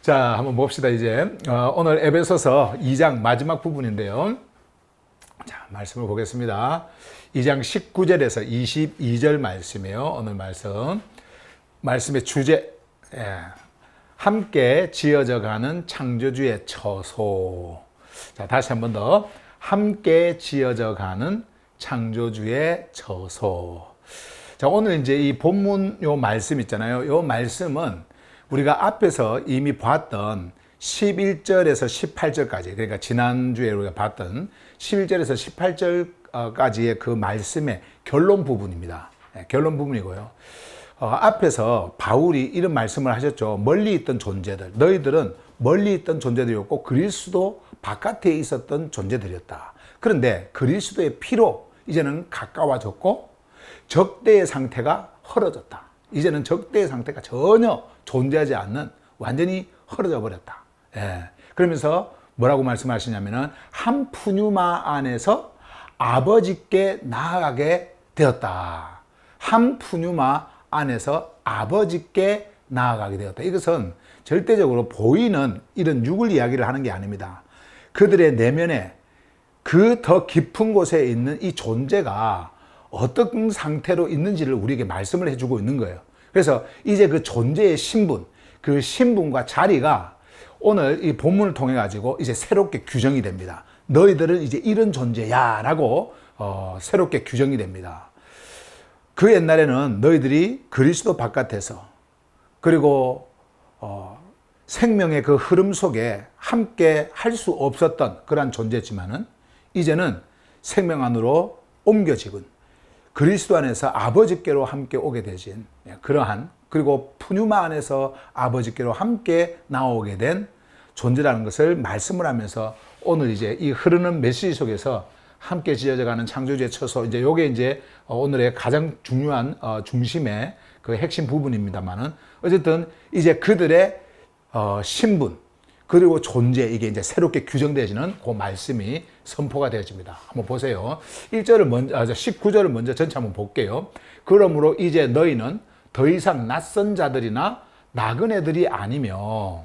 자, 한번 봅시다, 이제. 오늘 에베소서 2장 마지막 부분인데요. 자, 말씀을 보겠습니다. 2장 19절에서 22절 말씀이에요. 오늘 말씀. 말씀의 주제. 함께 지어져 가는 창조주의 처소. 자, 다시 한 번 더. 함께 지어져 가는 창조주의 처소. 자, 오늘 이제 이 본문 요 말씀 있잖아요. 요 말씀은 우리가 앞에서 이미 봤던 11절에서 18절까지, 그러니까 지난주에 우리가 봤던 11절에서 18절까지의 그 말씀의 결론 부분입니다. 결론 부분이고요. 앞에서 바울이 이런 말씀을 하셨죠. 멀리 있던 존재들, 너희들은 멀리 있던 존재들이었고 그리스도 바깥에 있었던 존재들이었다. 그런데 그리스도의 피로 이제는 가까워졌고 적대의 상태가 헐어졌다. 이제는 적대의 상태가 전혀 존재하지 않는, 완전히 헐어져 버렸다. 그러면서 뭐라고 말씀하시냐면은 한 푸뉴마 안에서 아버지께 나아가게 되었다. 한 푸뉴마 안에서 아버지께 나아가게 되었다. 이것은 절대적으로 보이는 이런 육을 이야기를 하는 게 아닙니다. 그들의 내면에 그 더 깊은 곳에 있는 이 존재가 어떤 상태로 있는지를 우리에게 말씀을 해주고 있는 거예요. 그래서 이제 그 존재의 신분, 그 신분과 자리가 오늘 이 본문을 통해 가지고 이제 새롭게 규정이 됩니다. 너희들은 이제 이런 존재야 라고 새롭게 규정이 됩니다. 그 옛날에는 너희들이 그리스도 바깥에서, 그리고 생명의 그 흐름 속에 함께 할 수 없었던 그러한 존재지만은 이제는 생명 안으로 옮겨지군 그리스도 안에서 아버지께로 함께 오게 되진 그러한, 그리고 푸뉴마 안에서 아버지께로 함께 나오게 된 존재라는 것을 말씀을 하면서 오늘 이제 이 흐르는 메시지 속에서 함께 지어져 가는 창조주의 처소, 이제 요게 이제 오늘의 가장 중요한 중심의 그 핵심 부분입니다만은 어쨌든 이제 그들의 신분 그리고 존재, 이게 이제 새롭게 규정되어지는 그 말씀이 선포가 되어집니다. 한번 보세요. 1절을 먼저, 19절을 먼저 전체 한번 볼게요. 그러므로 이제 너희는 더 이상 낯선 자들이나 나그네들이 아니며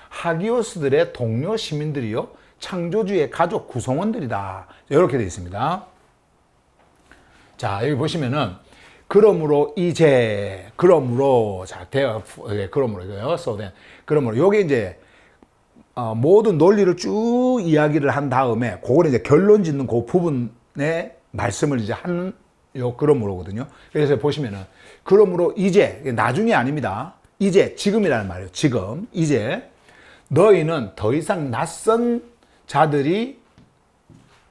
하기오스들의 동료 시민들이요 창조주의 가족 구성원들이다. 이렇게 되어 있습니다. 자, 여기 보시면은 그러므로 이제, 그러므로, 자, 그러므로 이거요. 그러므로 요게 이제 모든 논리를 쭉 이야기를 한 다음에 그거는 이제 결론 짓는 그 부분의 말씀을 이제 하는 요 그러므로거든요. 그래서 보시면은 그러므로 이제, 나중이 아닙니다. 이제, 지금이라는 말이에요. 지금, 이제 너희는 더 이상 낯선 자들이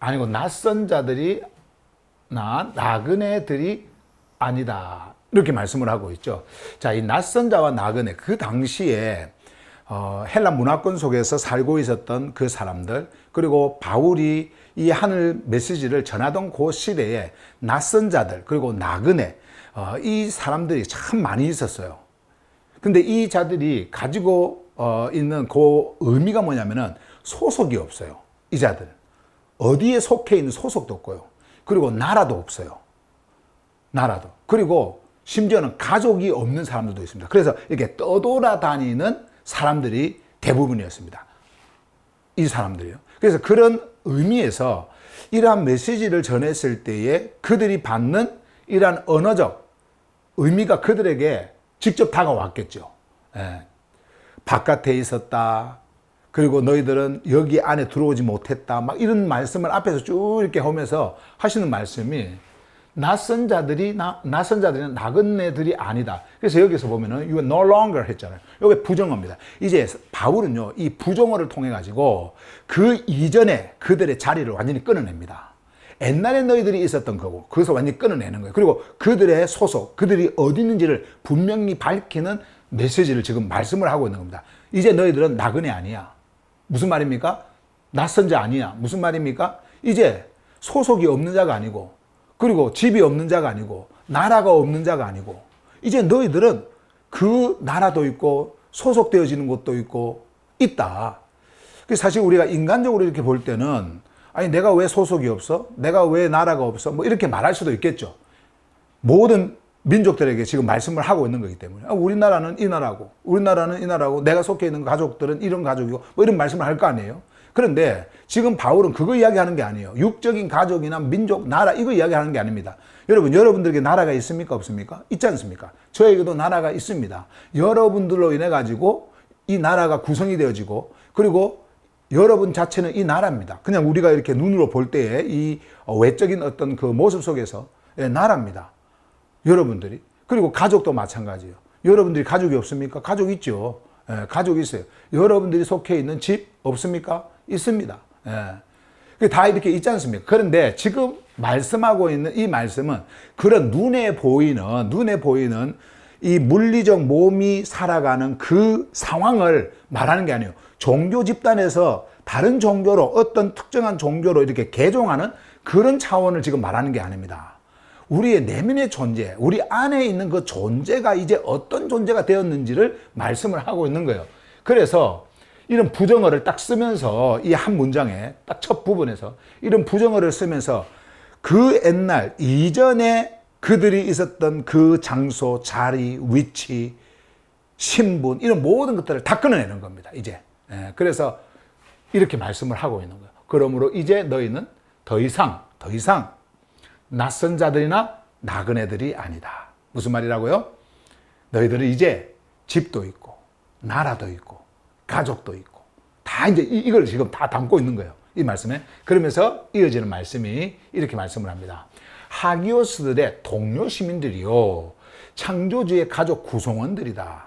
아니고 낯선 자들이 나그네들이 아니다. 이렇게 말씀을 하고 있죠. 자, 이 낯선 자와 나그네, 그 당시에 헬라 문화권 속에서 살고 있었던 그 사람들, 그리고 바울이 이 하늘 메시지를 전하던 그 시대에 낯선 자들, 그리고 나그네, 이 사람들이 참 많이 있었어요. 근데 이 자들이 가지고 있는 그 의미가 뭐냐면은 소속이 없어요. 이 자들. 어디에 속해 있는 소속도 없고요. 그리고 나라도 없어요. 나라도. 그리고 심지어는 가족이 없는 사람들도 있습니다. 그래서 이렇게 떠돌아다니는 사람들이 대부분이었습니다. 이 사람들이요. 그래서 그런 의미에서 이러한 메시지를 전했을 때에 그들이 받는 이러한 언어적 의미가 그들에게 직접 다가왔겠죠. 바깥에 있었다. 그리고 너희들은 여기 안에 들어오지 못했다. 막 이런 말씀을 앞에서 쭉 이렇게 하면서 하시는 말씀이 낯선 자들이나 나그네들이 아니다. 그래서 여기서 보면은 you are no longer 했잖아요. 이게 부정어입니다. 이제 바울은요, 이 부정어를 통해 가지고 그 이전에 그들의 자리를 완전히 끊어냅니다. 옛날에 너희들이 있었던 거고, 그것을 완전히 끊어내는 거예요. 그리고 그들의 소속, 그들이 어디 있는지를 분명히 밝히는 메시지를 지금 말씀을 하고 있는 겁니다. 이제 너희들은 나그네 아니야. 무슨 말입니까? 낯선 자 아니야. 무슨 말입니까? 이제 소속이 없는 자가 아니고, 그리고 집이 없는 자가 아니고, 나라가 없는 자가 아니고, 이제 너희들은 그 나라도 있고 소속되어지는 곳도 있고 있다. 사실 우리가 인간적으로 이렇게 볼 때는 아니 내가 왜 소속이 없어? 내가 왜 나라가 없어? 뭐 이렇게 말할 수도 있겠죠. 모든 민족들에게 지금 말씀을 하고 있는 거기 때문에 우리나라는 이 나라고 우리나라는 이 나라고 내가 속해 있는 가족들은 이런 가족이고 뭐 이런 말씀을 할 거 아니에요. 그런데 지금 바울은 그거 이야기하는 게 아니에요. 육적인 가족이나 민족, 나라 이거 이야기하는 게 아닙니다. 여러분들에게 나라가 있습니까? 없습니까? 있지 않습니까? 저에게도 나라가 있습니다. 여러분들로 인해 가지고 이 나라가 구성이 되어지고 그리고 여러분 자체는 이 나라입니다. 그냥 우리가 이렇게 눈으로 볼 때에 이 외적인 어떤 그 모습 속에서 나라입니다. 여러분들이. 그리고 가족도 마찬가지예요. 여러분들이 가족이 없습니까? 가족 있죠. 가족이 있어요. 여러분들이 속해 있는 집 없습니까? 있습니다. 다 이렇게 있지 않습니까? 그런데 지금 말씀하고 있는 이 말씀은 그런 눈에 보이는 이 물리적 몸이 살아가는 그 상황을 말하는 게 아니에요. 종교 집단에서 다른 종교로 어떤 특정한 종교로 이렇게 개종하는 그런 차원을 지금 말하는 게 아닙니다. 우리의 내면의 존재, 우리 안에 있는 그 존재가 이제 어떤 존재가 되었는지를 말씀을 하고 있는 거예요. 그래서 이런 부정어를 딱 쓰면서 이 한 문장에 딱 첫 부분에서 이런 부정어를 쓰면서 그 옛날 이전에 그들이 있었던 그 장소, 자리, 위치, 신분 이런 모든 것들을 다 끊어내는 겁니다. 이제. 그래서 이렇게 말씀을 하고 있는 거예요. 그러므로 이제 너희는 더 이상 낯선 자들이나 나그네들이 아니다. 무슨 말이라고요? 너희들은 이제 집도 있고 나라도 있고 가족도 있고 다 이제 이걸 지금 다 담고 있는 거예요. 이 말씀에. 그러면서 이어지는 말씀이 이렇게 말씀을 합니다. 하기오스들의 동료 시민들이요 창조주의 가족 구성원들이다.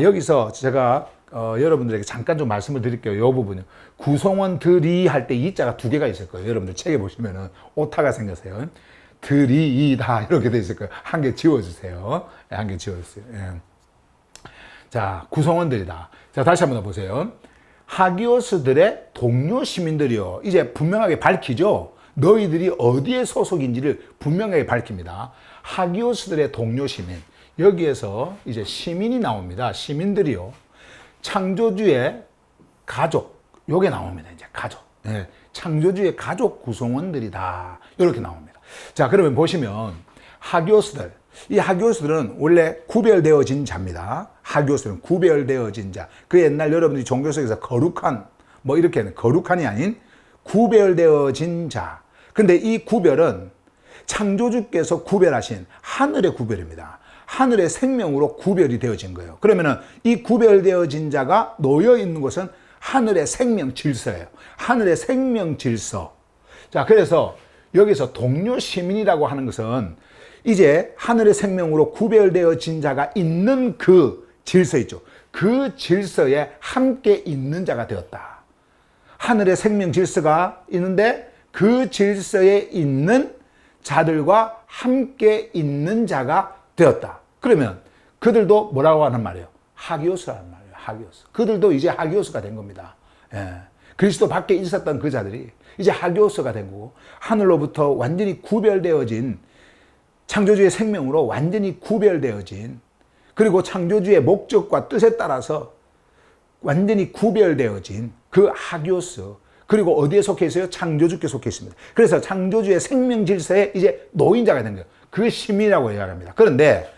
여기서 제가 여러분들에게 잠깐 좀 말씀을 드릴게요. 이 부분요. 구성원들이 할 때 이자가 두 개가 있을 거예요. 여러분들 책에 보시면은 오타가 생겼어요. 들이다 이렇게 돼 있을 거예요. 한 개 지워주세요. 한 개 지워주세요. 자, 구성원들이다. 자, 다시 한번 더 보세요. 하기오스들의 동료 시민들이요. 이제 분명하게 밝히죠. 너희들이 어디에 소속인지를 분명하게 밝힙니다. 하기오스들의 동료 시민. 여기에서 이제 시민이 나옵니다. 시민들이요. 창조주의 가족. 요게 나옵니다. 이제 가족. 창조주의 가족 구성원들이다. 이렇게 나옵니다. 자, 그러면 보시면 하기오스들. 이 하기오스들은 원래 구별되어진 자입니다. 하기오스들은 구별되어진 자. 그 옛날 여러분들이 종교 속에서 거룩한, 뭐 이렇게 거룩한이 아닌 구별되어진 자. 근데 이 구별은 창조주께서 구별하신 하늘의 구별입니다. 하늘의 생명으로 구별이 되어진 거예요. 그러면은 이 구별되어진 자가 놓여 있는 곳은 하늘의 생명 질서예요. 하늘의 생명 질서. 자, 그래서 여기서 동료 시민이라고 하는 것은 이제 하늘의 생명으로 구별되어진 자가 있는 그 질서 있죠. 그 질서에 함께 있는 자가 되었다. 하늘의 생명 질서가 있는데 그 질서에 있는 자들과 함께 있는 자가 되었다. 그러면 그들도 뭐라고 하는 말이에요? 하기오스라는 말이에요. 하기오스. 그들도 이제 하기오스가 된 겁니다. 그리스도 밖에 있었던 그 자들이 이제 하기오스가 된 거고 하늘로부터 완전히 구별되어진 창조주의 생명으로 완전히 구별되어진 그리고 창조주의 목적과 뜻에 따라서 완전히 구별되어진 그 하기오스 그리고 어디에 속해 있어요? 창조주께 속해 있습니다. 그래서 창조주의 생명 질서에 이제 노인자가 된 거예요. 그 시민이라고 이야기합니다. 그런데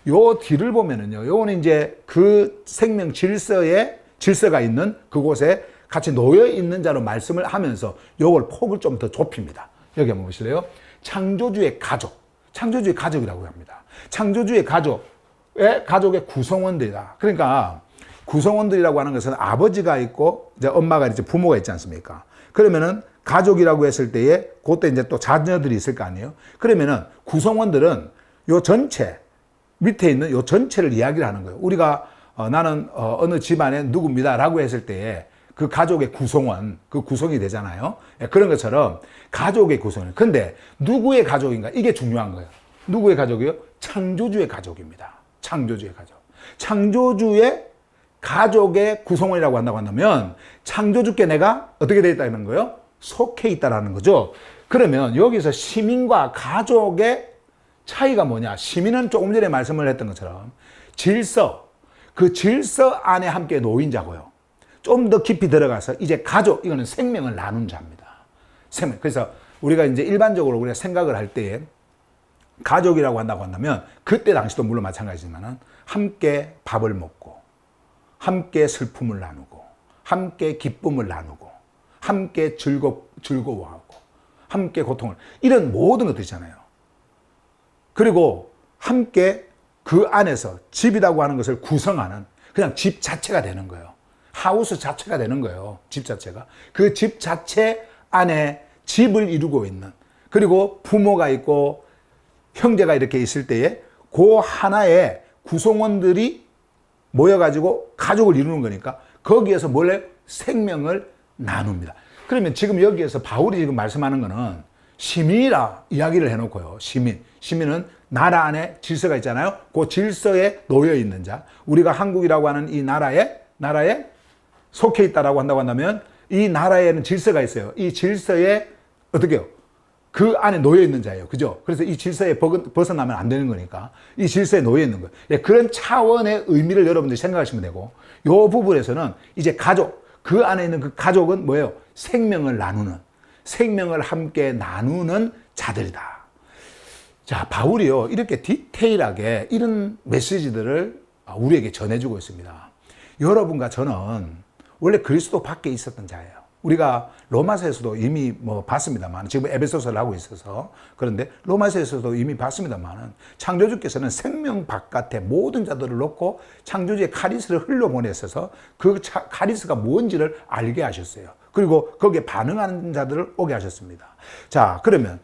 요 뒤를 보면은요, 요거는 이제 그 생명 질서가 있는 그곳에 같이 놓여 있는 자로 말씀을 하면서 요걸 폭을 좀 더 좁힙니다. 여기 한번 보실래요? 창조주의 가족이라고 합니다. 창조주의 가족의 구성원들이다. 그러니까 구성원들이라고 하는 것은 아버지가 있고 이제 엄마가 이제 부모가 있지 않습니까? 그러면은 가족이라고 했을 때에 그때 이제 또 자녀들이 있을 거 아니에요? 그러면은 구성원들은 요 전체 밑에 있는 요 전체를 이야기를 하는 거예요. 우리가 나는 어느 집안의 누구입니다라고 했을 때에 그 가족의 구성원, 그 구성이 되잖아요. 그런 것처럼 가족의 구성원. 근데 누구의 가족인가? 이게 중요한 거예요. 누구의 가족이요? 창조주의 가족입니다. 창조주의 가족. 창조주의 가족의 구성원이라고 한다면 창조주께 내가 어떻게 되어 있다는 거예요? 속해 있다라는 거죠. 그러면 여기서 시민과 가족의 차이가 뭐냐? 시민은 조금 전에 말씀을 했던 것처럼 그 질서 안에 함께 놓인 자고요. 좀 더 깊이 들어가서 이제 가족, 이거는 생명을 나눈 자입니다. 그래서 우리가 이제 일반적으로 우리가 생각을 할 때에 가족이라고 한다고 한다면 그때 당시도 물론 마찬가지지만 함께 밥을 먹고 함께 슬픔을 나누고 함께 기쁨을 나누고 함께 즐거워하고 함께 고통을, 이런 모든 것들이잖아요. 그리고 함께 그 안에서 집이라고 하는 것을 구성하는 그냥 집 자체가 되는 거예요. 하우스 자체가 되는 거예요. 집 자체가. 그 집 자체 안에 집을 이루고 있는, 그리고 부모가 있고 형제가 이렇게 있을 때에 그 하나의 구성원들이 모여가지고 가족을 이루는 거니까 거기에서 몰래 생명을 나눕니다. 그러면 지금 여기에서 바울이 지금 말씀하는 거는 시민이라 이야기를 해놓고요. 시민은 나라 안에 질서가 있잖아요. 그 질서에 놓여 있는 자. 우리가 한국이라고 하는 이 나라에 속해 있다라고 한다고 한다면 이 나라에는 질서가 있어요. 이 질서에 어떻게 해요? 그 안에 놓여 있는 자예요. 그죠? 그래서 이 질서에 벗어나면 안 되는 거니까 이 질서에 놓여 있는 거예요. 네, 그런 차원의 의미를 여러분들이 생각하시면 되고, 이 부분에서는 이제 가족, 그 안에 있는 그 가족은 뭐예요? 생명을 함께 나누는 자들이다. 자, 바울이요, 이렇게 디테일하게 이런 메시지들을 우리에게 전해주고 있습니다. 여러분과 저는 원래 그리스도 밖에 있었던 자예요. 우리가 로마서에서도 이미 봤습니다만, 지금 에베소서를 하고 있어서 그런데 로마서에서도 이미 봤습니다만, 창조주께서는 생명 바깥에 모든 자들을 놓고 창조주의 카리스를 흘려보내셔서 그 카리스가 뭔지를 알게 하셨어요. 그리고 거기에 반응하는 자들을 오게 하셨습니다. 자, 그러면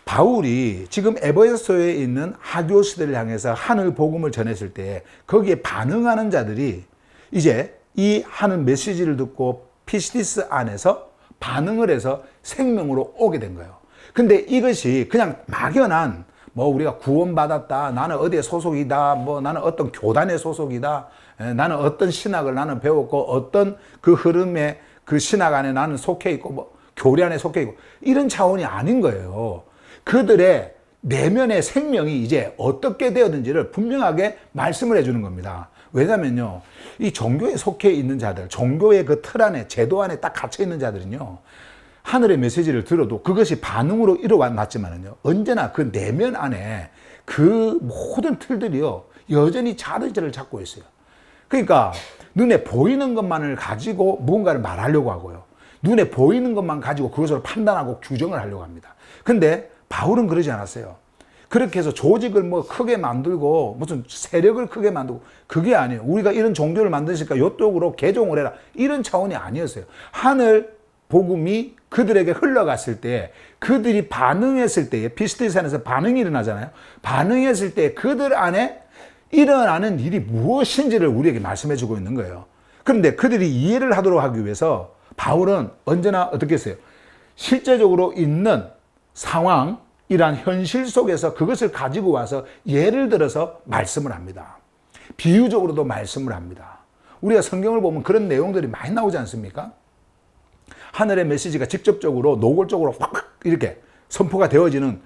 바울이 지금 에베소서에 있는 하교시들을 향해서 하늘 복음을 전했을 때 거기에 반응하는 자들이 이제 이 하는 메시지를 듣고 피시디스 안에서 반응을 해서 생명으로 오게 된 거예요. 근데 이것이 그냥 막연한 우리가 구원받았다, 나는 어디에 소속이다, 나는 어떤 교단의 소속이다, 나는 어떤 신학을 나는 배웠고 어떤 그 흐름의 그 신학 안에 나는 속해 있고 교리 안에 속해 있고, 이런 차원이 아닌 거예요. 그들의 내면의 생명이 이제 어떻게 되었는지를 분명하게 말씀을 해주는 겁니다. 왜냐면요, 이 종교에 속해 있는 자들, 종교의 그 틀 안에, 제도 안에 딱 갇혀 있는 자들은요, 하늘의 메시지를 들어도 그것이 반응으로 일어났지만은요, 언제나 그 내면 안에 그 모든 틀들이요, 여전히 자리를 잡고 있어요. 그러니까 눈에 보이는 것만을 가지고 무언가를 말하려고 하고요, 눈에 보이는 것만 가지고 그것을 판단하고 규정을 하려고 합니다. 근데 바울은 그러지 않았어요. 그렇게 해서 조직을 크게 만들고 무슨 세력을 크게 만들고, 그게 아니에요. 우리가 이런 종교를 만드니까 이쪽으로 개종을 해라, 이런 차원이 아니었어요. 하늘 복음이 그들에게 흘러갔을 때, 그들이 반응했을 때에, 피스디산에서 반응이 일어나잖아요. 반응했을 때 그들 안에 일어나는 일이 무엇인지를 우리에게 말씀해 주고 있는 거예요. 그런데 그들이 이해를 하도록 하기 위해서 바울은 언제나 어떻게 했어요? 실제적으로 있는 상황, 이러한 현실 속에서 그것을 가지고 와서 예를 들어서 말씀을 합니다. 비유적으로도 말씀을 합니다. 우리가 성경을 보면 그런 내용들이 많이 나오지 않습니까? 하늘의 메시지가 직접적으로 노골적으로 확 이렇게 선포가 되어지는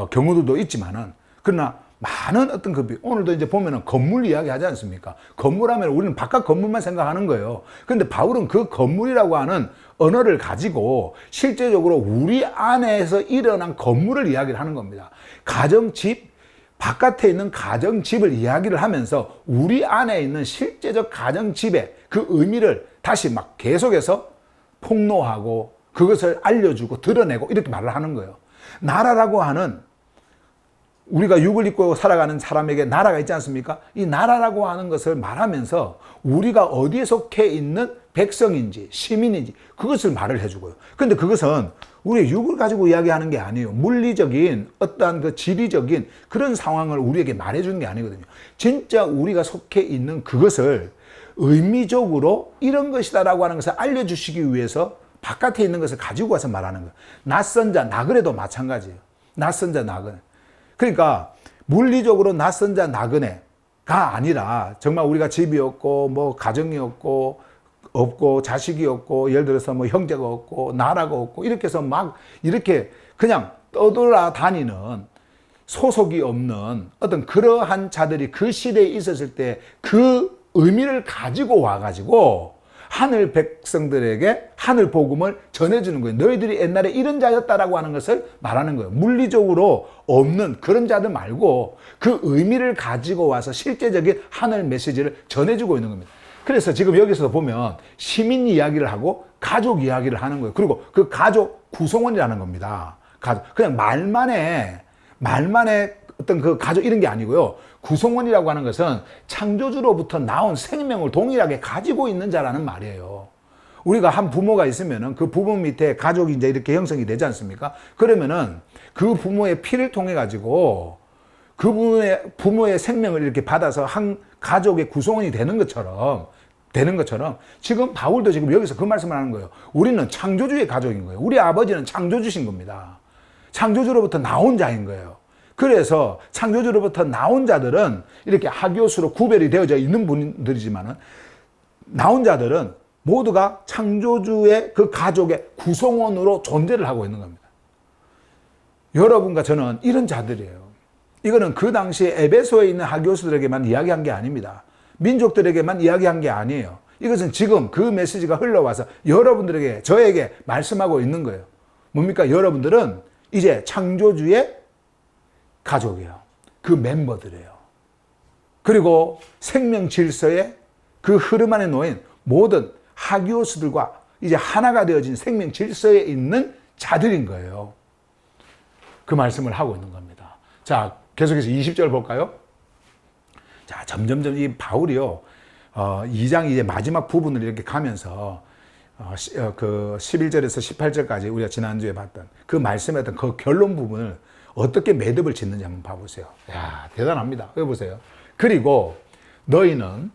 경우들도 있지만은, 그러나 많은 어떤 오늘도 이제 보면은 건물 이야기 하지 않습니까? 건물 하면 우리는 바깥 건물만 생각하는 거예요. 근데 바울은 그 건물이라고 하는 언어를 가지고 실제적으로 우리 안에서 일어난 건물을 이야기를 하는 겁니다. 가정집, 바깥에 있는 가정집을 이야기를 하면서 우리 안에 있는 실제적 가정집의 그 의미를 다시 계속해서 폭로하고 그것을 알려주고 드러내고 이렇게 말을 하는 거예요. 나라라고 하는, 우리가 육을 입고 살아가는 사람에게 나라가 있지 않습니까? 이 나라라고 하는 것을 말하면서 우리가 어디에 속해 있는 백성인지 시민인지 그것을 말을 해주고요. 그런데 그것은 우리의 육을 가지고 이야기하는 게 아니에요. 물리적인 어떠한 그 지리적인 그런 상황을 우리에게 말해주는 게 아니거든요. 진짜 우리가 속해 있는 그것을 의미적으로 이런 것이다라고 하는 것을 알려주시기 위해서 바깥에 있는 것을 가지고 와서 말하는 거예요. 낯선 자, 나그네도 마찬가지예요. 낯선 자, 나그네. 그러니까 물리적으로 낯선 자, 나그네가 아니라 정말 우리가 집이 없고 가정이 없고 자식이 없고 예를 들어서 형제가 없고 나라가 없고 이렇게 해서 이렇게 그냥 떠돌아다니는 소속이 없는 어떤 그러한 자들이 그 시대에 있었을 때 그 의미를 가지고 와가지고 하늘 백성들에게 하늘 복음을 전해주는 거예요. 너희들이 옛날에 이런 자였다라고 하는 것을 말하는 거예요. 물리적으로 없는 그런 자들 말고 그 의미를 가지고 와서 실제적인 하늘 메시지를 전해주고 있는 겁니다. 그래서 지금 여기서 보면 시민 이야기를 하고 가족 이야기를 하는 거예요. 그리고 그 가족 구성원이라는 겁니다. 그냥 말만에 어떤 그 가족 이런 게 아니고요. 구성원이라고 하는 것은 창조주로부터 나온 생명을 동일하게 가지고 있는 자라는 말이에요. 우리가 한 부모가 있으면은 그 부모 밑에 가족이 이제 이렇게 형성이 되지 않습니까? 그러면은 그 부모의 피를 통해 가지고 그 부모의 생명을 이렇게 받아서 한 가족의 구성원이 되는 것처럼 지금 바울도 지금 여기서 그 말씀을 하는 거예요. 우리는 창조주의 가족인 거예요. 우리 아버지는 창조주신 겁니다. 창조주로부터 나온 자인 거예요. 그래서 창조주로부터 나온 자들은 이렇게 하기옷으로 구별이 되어져 있는 분들이지만은 나온 자들은 모두가 창조주의 그 가족의 구성원으로 존재를 하고 있는 겁니다. 여러분과 저는 이런 자들이에요. 이거는 그 당시에 에베소에 있는 하기오스들에게만 이야기한 게 아닙니다. 민족들에게만 이야기한 게 아니에요. 이것은 지금 그 메시지가 흘러와서 여러분들에게, 저에게 말씀하고 있는 거예요. 뭡니까? 여러분들은 이제 창조주의 가족이에요. 그 멤버들이에요. 그리고 생명 질서의 그 흐름 안에 놓인 모든 하기오스들과 이제 하나가 되어진 생명 질서에 있는 자들인 거예요. 그 말씀을 하고 있는 겁니다. 자, 계속해서 20절 볼까요? 자, 점점점 이 바울이요, 2장 이제 마지막 부분을 이렇게 가면서 그 11절에서 18절까지 우리가 지난주에 봤던 그 말씀의 어떤 그 결론 부분을 어떻게 매듭을 짓는지 한번 봐보세요. 야, 대단합니다. 여기 보세요. 그리고 너희는,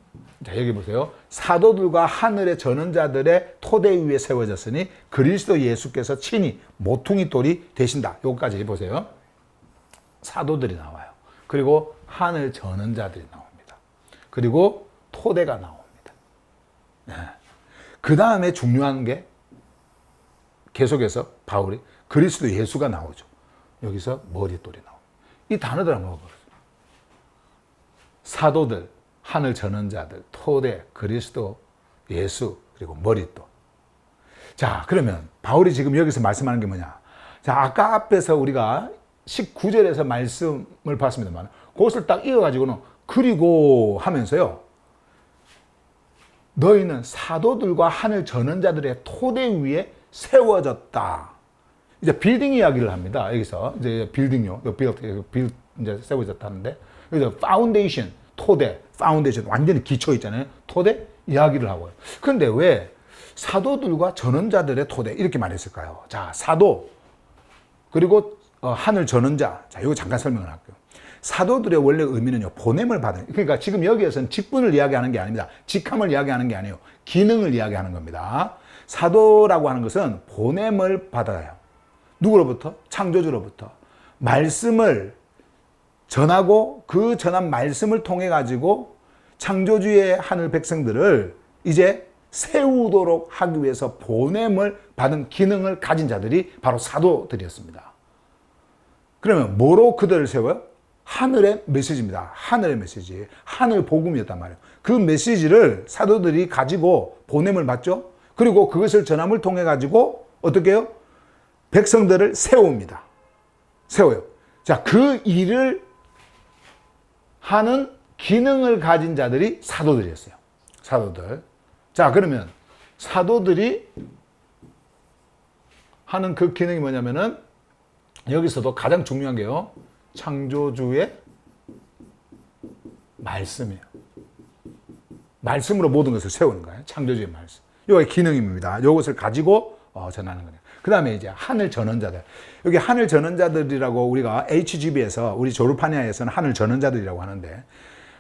자, 여기 보세요. 사도들과 하늘의 전언자들의 토대 위에 세워졌으니 그리스도 예수께서 친히 모퉁이 돌이 되신다. 여기까지 보세요. 사도들이 나와요. 그리고 하늘 전언자들이 나옵니다. 그리고 토대가 나옵니다. 네. 그 다음에 중요한 게 계속해서 바울이 그리스도 예수가 나오죠. 여기서 머릿돌이 나옵니다. 이 단어들 한번 봐보세요. 사도들, 하늘 전언자들, 토대, 그리스도, 예수, 그리고 머릿돌. 자, 그러면 바울이 지금 여기서 말씀하는 게 뭐냐? 자, 아까 앞에서 우리가 19절에서 말씀을 봤습니다만 그것을 딱 이어가지고는 그리고 하면서요, 너희는 사도들과 하늘 전언자들의 토대 위에 세워졌다. 이제 빌딩 이야기를 합니다. 여기서 이제 빌딩요, 빌 이제 세워졌다는데 여기서 파운데이션, 토대, 파운데이션 완전히 기초 있잖아요. 토대 이야기를 하고요. 그런데 왜 사도들과 전언자들의 토대 이렇게 말했을까요? 자, 사도 그리고 하늘 전언자. 자, 이거 잠깐 설명을 할게요. 사도들의 원래 의미는요, 보냄을 받은, 그러니까 지금 여기에서는 직분을 이야기하는 게 아닙니다. 직함을 이야기하는 게 아니에요. 기능을 이야기하는 겁니다. 사도라고 하는 것은 보냄을 받아요. 누구로부터? 창조주로부터. 말씀을 전하고 그 전한 말씀을 통해 가지고 창조주의 하늘 백성들을 이제 세우도록 하기 위해서 보냄을 받은 기능을 가진 자들이 바로 사도들이었습니다. 그러면 뭐로 그들을 세워요? 하늘의 메시지입니다. 하늘의 메시지. 하늘 복음이었단 말이에요. 그 메시지를 사도들이 가지고 보냄을 받죠. 그리고 그것을 전함을 통해 가지고 어떻게 해요? 백성들을 세웁니다. 세워요. 자, 그 일을 하는 기능을 가진 자들이 사도들이었어요. 사도들. 자, 그러면 사도들이 하는 그 기능이 뭐냐면은 여기서도 가장 중요한 게요, 창조주의 말씀이에요. 말씀으로 모든 것을 세우는 거예요. 창조주의 말씀. 이게 기능입니다. 이것을 가지고 전하는 거예요. 그 다음에 이제 하늘 전언자들. 여기 하늘 전언자들이라고 우리가 HGB에서 우리 졸업하냐에서는 하늘 전언자들이라고 하는데,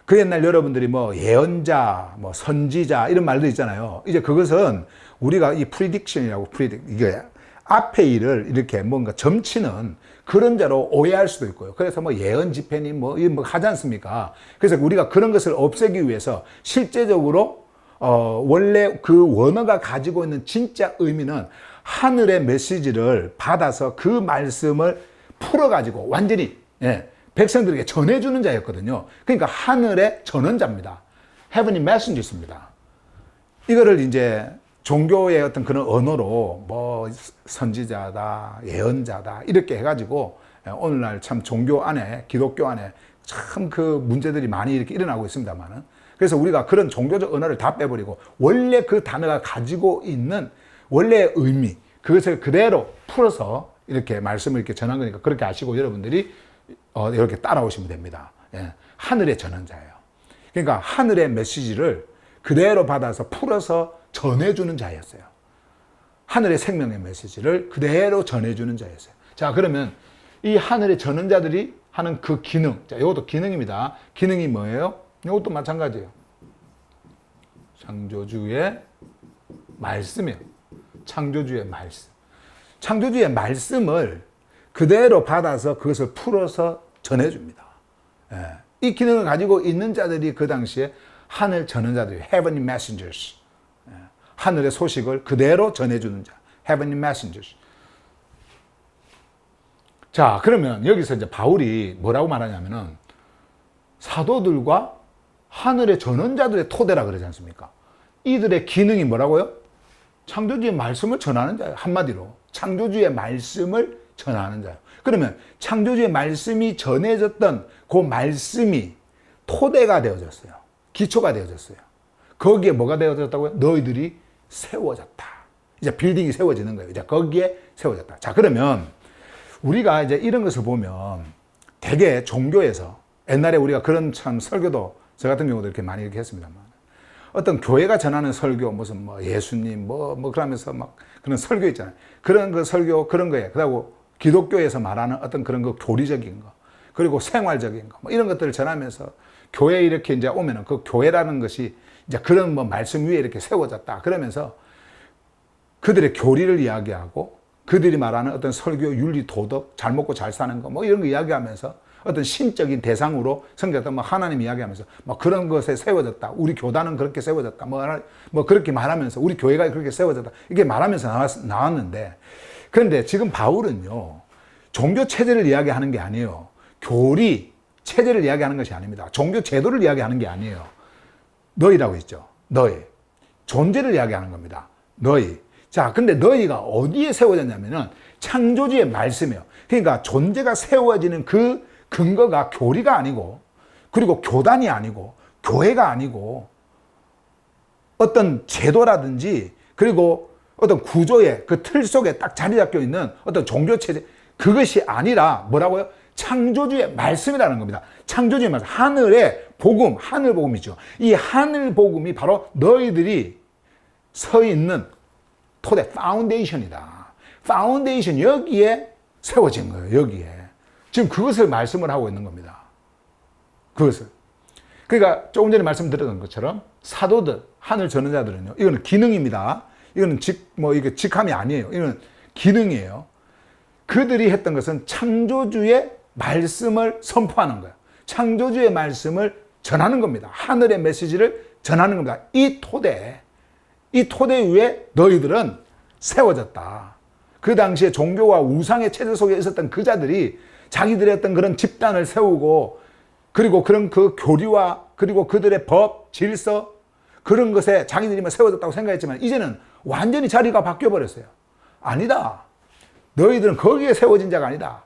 그 옛날 여러분들이 뭐 예언자, 뭐 선지자 이런 말도 있잖아요. 이제 그것은 우리가 이 프리딕션이라고 이게 앞에 일을 이렇게 뭔가 점치는 그런 자로 오해할 수도 있고요. 그래서 뭐 예언 집회니 뭐 하지 않습니까? 그래서 우리가 그런 것을 없애기 위해서 실제적으로 원래 그 원어가 가지고 있는 진짜 의미는 하늘의 메시지를 받아서 그 말씀을 풀어가지고 완전히 백성들에게 전해주는 자였거든요. 그러니까 하늘의 전언자입니다. Heavenly Messengers입니다. 이거를 이제 종교의 어떤 그런 언어로 뭐 선지자다, 예언자다 이렇게 해가지고 오늘날 참 종교 안에, 기독교 안에 참 그 문제들이 많이 이렇게 일어나고 있습니다만은, 그래서 우리가 그런 종교적 언어를 다 빼버리고 원래 그 단어가 가지고 있는 원래의 의미, 그것을 그대로 풀어서 이렇게 말씀을 이렇게 전한 거니까 그렇게 아시고 여러분들이 이렇게 따라오시면 됩니다. 예. 하늘의 전언자예요. 그러니까 하늘의 메시지를 그대로 받아서 풀어서 전해주는 자였어요. 하늘의 생명의 메시지를 그대로 전해주는 자였어요. 자, 그러면 이 하늘의 전언자들이 하는 그 기능, 자, 이것도 기능입니다. 기능이 뭐예요? 이것도 마찬가지예요. 창조주의 말씀이에요. 창조주의 말씀. 창조주의 말씀을 그대로 받아서 그것을 풀어서 전해줍니다. 예. 이 기능을 가지고 있는 자들이 그 당시에 하늘 전언자들이 Heavenly Messengers. 예. 하늘의 소식을 그대로 전해주는 자. Heavenly Messengers. 자, 그러면 여기서 이제 바울이 뭐라고 말하냐면은 사도들과 하늘의 전언자들의 토대라 그러지 않습니까? 이들의 기능이 뭐라고요? 창조주의 말씀을 전하는 자예요. 한마디로 창조주의 말씀을 전하는 자예요. 그러면 창조주의 말씀이 전해졌던 그 말씀이 토대가 되어졌어요. 기초가 되어졌어요. 거기에 뭐가 되어졌다고요? 너희들이 세워졌다. 이제 빌딩이 세워지는 거예요. 이제 거기에 세워졌다. 자, 그러면 우리가 이제 이런 것을 보면 대개 종교에서 옛날에 우리가 그런 참 설교도 저 같은 경우도 이렇게 많이 이렇게 했습니다만, 어떤 교회가 전하는 설교, 무슨 뭐 예수님 뭐 그러면서 막 그런 설교 있잖아요. 그런 그 설교 그런 거예요. 그리고 기독교에서 말하는 어떤 그런 그 교리적인 거, 그리고 생활적인 거, 뭐 이런 것들을 전하면서 교회에 이렇게 이제 오면은 그 교회라는 것이 이제 그런 뭐 말씀 위에 이렇게 세워졌다. 그러면서 그들의 교리를 이야기하고 그들이 말하는 어떤 설교, 윤리, 도덕, 잘 먹고 잘 사는 거, 뭐 이런 거 이야기하면서 어떤 신적인 대상으로 성경에서 뭐 하나님 이야기하면서 뭐 그런 것에 세워졌다. 우리 교단은 그렇게 세워졌다. 뭐 그렇게 말하면서 우리 교회가 그렇게 세워졌다. 이게 말하면서 나왔는데, 그런데 지금 바울은요, 종교 체제를 이야기하는 게 아니에요. 교리, 체제를 이야기하는 것이 아닙니다. 종교 제도를 이야기하는 게 아니에요. 너희라고 있죠. 너희. 존재를 이야기하는 겁니다. 너희. 자, 근데 너희가 어디에 세워졌냐면은 창조주의 말씀이에요. 그러니까 존재가 세워지는 그 근거가 교리가 아니고, 그리고 교단이 아니고, 교회가 아니고, 어떤 제도라든지, 그리고 어떤 구조의 그 틀 속에 딱 자리 잡혀 있는 어떤 종교체제, 그것이 아니라 뭐라고요? 창조주의 말씀이라는 겁니다. 창조주의 말씀. 하늘의 복음, 하늘 복음이죠. 이 하늘 복음이 바로 너희들이 서 있는 토대, 파운데이션이다. 파운데이션, 여기에 세워진 거예요. 여기에. 지금 그것을 말씀을 하고 있는 겁니다. 그것을. 그러니까 조금 전에 말씀드렸던 것처럼 사도들, 하늘 전언자들은요, 이거는 기능입니다. 이거는 이게 직함이 아니에요. 이거는 기능이에요. 그들이 했던 것은 창조주의 말씀을 선포하는 거예요. 창조주의 말씀을 전하는 겁니다. 하늘의 메시지를 전하는 겁니다. 이 토대 위에 너희들은 세워졌다. 그 당시에 종교와 우상의 체제 속에 있었던 그 자들이 자기들의 어떤 그런 집단을 세우고, 그리고 그런 그 교리와 그리고 그들의 법, 질서, 그런 것에 자기들이 세워졌다고 생각했지만 이제는 완전히 자리가 바뀌어버렸어요. 아니다. 너희들은 거기에 세워진 자가 아니다.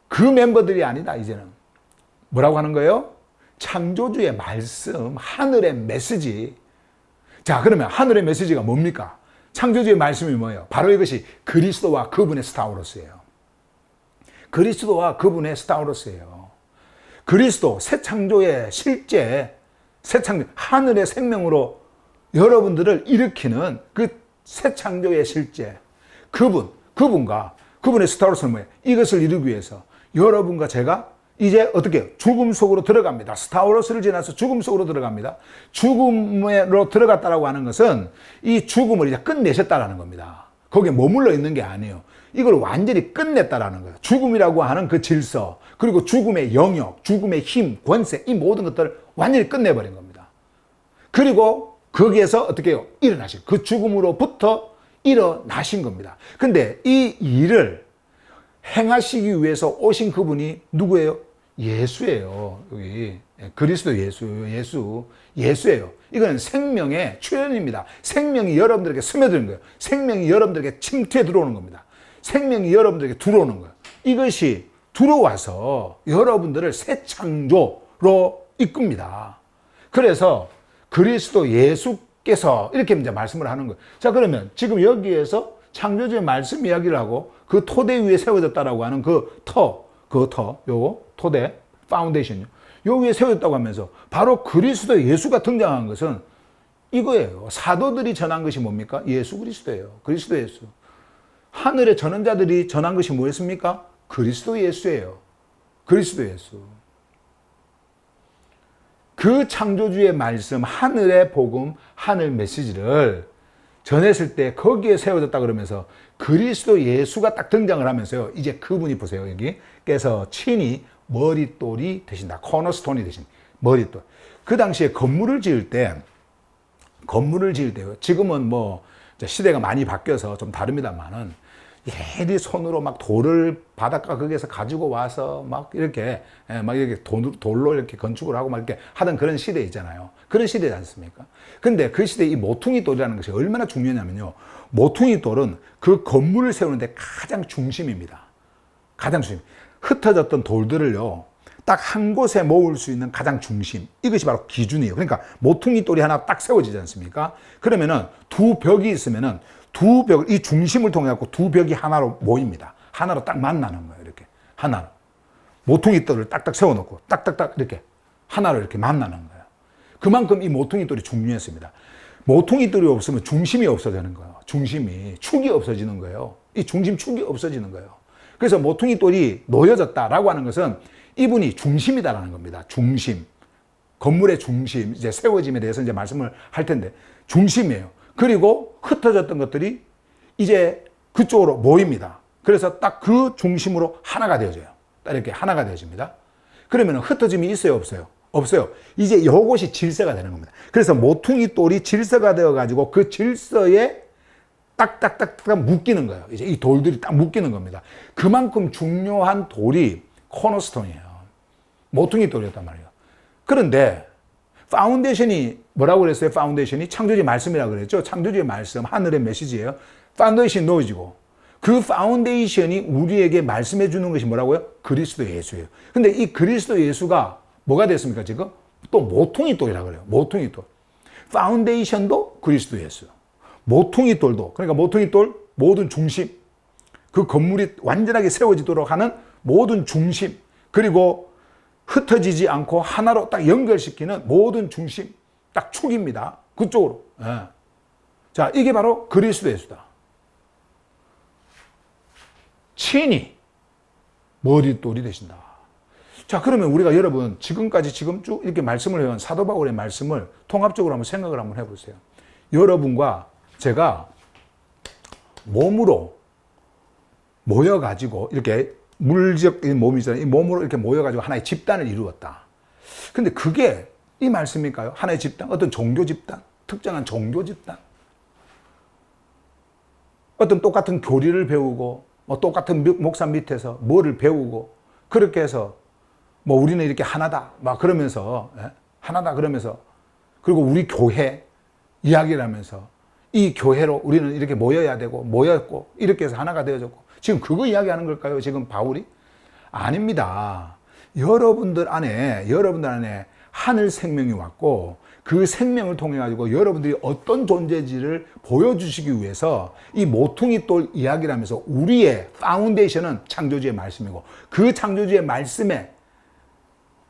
그 멤버들이 아니다. 이제는 뭐라고 하는 거예요? 창조주의 말씀, 하늘의 메시지. 자, 그러면 하늘의 메시지가 뭡니까? 창조주의 말씀이 뭐예요? 바로 이것이 그리스도와 그분의 스타우로스예요. 그리스도와 그분의 스타우로스예요. 그리스도, 새 창조의 실제, 새 창조, 하늘의 생명으로 여러분들을 일으키는 그 새 창조의 실제, 그분과 그분의 스타우로스는 뭐예요? 이것을 이루기 위해서 여러분과 제가 이제 어떻게 죽음 속으로 들어갑니다. 스타우로스를 지나서 죽음 속으로 들어갑니다. 죽음으로 들어갔다라고 하는 것은 이 죽음을 이제 끝내셨다라는 겁니다. 거기에 머물러 있는 게 아니에요. 이걸 완전히 끝냈다라는 거예요. 죽음이라고 하는 그 질서, 그리고 죽음의 영역, 죽음의 힘, 권세, 이 모든 것들을 완전히 끝내버린 겁니다. 그리고 거기에서 어떻게 해요? 일어나신, 그 죽음으로부터 일어나신 겁니다. 근데 이 일을 행하시기 위해서 오신 그분이 누구예요? 예수예요. 여기. 그리스도 예수예요. 이거는 생명의 출현입니다. 생명이 여러분들에게 스며드는 거예요. 생명이 여러분들에게 침투해 들어오는 겁니다. 생명이 여러분들에게 들어오는 거예요. 이것이 들어와서 여러분들을 새 창조로 이끕니다. 그래서 그리스도 예수께서 이렇게 이제 말씀을 하는 거예요. 자, 그러면 지금 여기에서 창조주의 말씀 이야기를 하고 그 토대 위에 세워졌다라고 하는 요거 토대, 파운데이션요. 요 위에 세워졌다고 하면서 바로 그리스도 예수가 등장한 것은 이거예요. 사도들이 전한 것이 뭡니까? 예수 그리스도예요. 그리스도 예수. 하늘의 전언자들이 전한 것이 뭐였습니까? 그리스도 예수예요. 그리스도 예수. 그 창조주의 말씀, 하늘의 복음, 하늘 메시지를 전했을 때 거기에 세워졌다 그러면서 그리스도 예수가 딱 등장을 하면서요. 이제 그분이 보세요. 여기. 그래서 친히 머릿돌이 되신다. 코너스톤이 되신 머릿돌. 그 당시에 건물을 지을 때요. 지금은 뭐 시대가 많이 바뀌어서 좀 다릅니다만은 얘들이 손으로 막 돌을 바닷가 거기에서 가지고 와서 막 이렇게 돌로 이렇게 건축을 하고 막 이렇게 하던 그런 시대 있잖아요. 그런 시대지 않습니까? 근데 그 시대에 이 모퉁이 돌이라는 것이 얼마나 중요하냐면요. 모퉁이 돌은 그 건물을 세우는데 가장 중심입니다. 가장 중심. 흩어졌던 돌들을요. 딱 한 곳에 모을 수 있는 가장 중심. 이것이 바로 기준이에요. 그러니까 모퉁이 돌이 하나 딱 세워지지 않습니까? 그러면은 두 벽이 있으면은 두 벽, 이 중심을 통해 갖고 두 벽이 하나로 모입니다. 하나로 딱 만나는 거예요. 이렇게. 하나로. 모퉁이 돌을 딱딱 세워놓고 딱딱딱 이렇게 하나로 이렇게 만나는 거예요. 그만큼 이 모퉁이 돌이 중요했습니다. 모퉁이 돌이 없으면 중심이 없어지는 거예요. 축이 없어지는 거예요. 이 중심축이 없어지는 거예요. 그래서 모퉁이 돌이 놓여졌다라고 하는 것은 이분이 중심이다라는 겁니다. 중심. 건물의 중심, 이제 세워짐에 대해서 이제 말씀을 할 텐데, 중심이에요. 그리고 흩어졌던 것들이 이제 그쪽으로 모입니다. 그래서 딱 그 중심으로 하나가 되어져요. 딱 이렇게 하나가 되어집니다. 그러면 흩어짐이 있어요, 없어요? 없어요. 이제 이것이 질서가 되는 겁니다. 그래서 모퉁이 돌이 질서가 되어가지고 그 질서에 딱딱딱 묶이는 거예요. 이제 이 돌들이 딱 묶이는 겁니다. 그만큼 중요한 돌이 코너스톤이에요. 모퉁이 돌이었단 말이에요. 그런데 파운데이션이 뭐라고 그랬어요? 파운데이션이 창조주의 말씀이라고 그랬죠. 창조주의 말씀, 하늘의 메시지예요. 파운데이션이 놓여지고 그 파운데이션이 우리에게 말씀해 주는 것이 뭐라고요? 그리스도 예수예요. 근데 이 그리스도 예수가 뭐가 됐습니까? 지금 또 모퉁이 돌이라고 그래요. 모퉁이 돌. 파운데이션도 그리스도 예수. 모퉁이 돌도, 그러니까 모퉁이 돌 모든 중심, 그 건물이 완전하게 세워지도록 하는 모든 중심, 그리고 흩어지지 않고 하나로 딱 연결시키는 모든 중심, 딱 축입니다. 그쪽으로. 예. 자, 이게 바로 그리스도 예수다. 친히 머릿돌이 되신다. 자, 그러면 우리가 여러분 지금까지 지금 쭉 이렇게 말씀을 해온 사도 바울의 말씀을 통합적으로 한번 생각을 한번 해보세요. 여러분과 제가 몸으로 모여가지고 이렇게 물질적인 몸이잖아요. 이 몸으로 이렇게 모여가지고 하나의 집단을 이루었다. 근데 그게 이 말씀일까요? 하나의 집단, 어떤 종교 집단, 특정한 종교 집단, 어떤 똑같은 교리를 배우고, 뭐 똑같은 목사 밑에서 뭐를 배우고, 그렇게 해서 뭐 우리는 이렇게 하나다, 막 그러면서, 하나다 그러면서, 그리고 우리 교회 이야기를 하면서 이 교회로 우리는 이렇게 모여야 되고, 모였고, 이렇게 해서 하나가 되어졌고, 지금 그거 이야기하는 걸까요? 지금 바울이? 아닙니다. 여러분들 안에 하늘 생명이 왔고, 그 생명을 통해 가지고 여러분들이 어떤 존재인지를 보여주시기 위해서 이 모퉁이 돌 이야기를 하면서 우리의 파운데이션은 창조주의 말씀이고, 그 창조주의 말씀의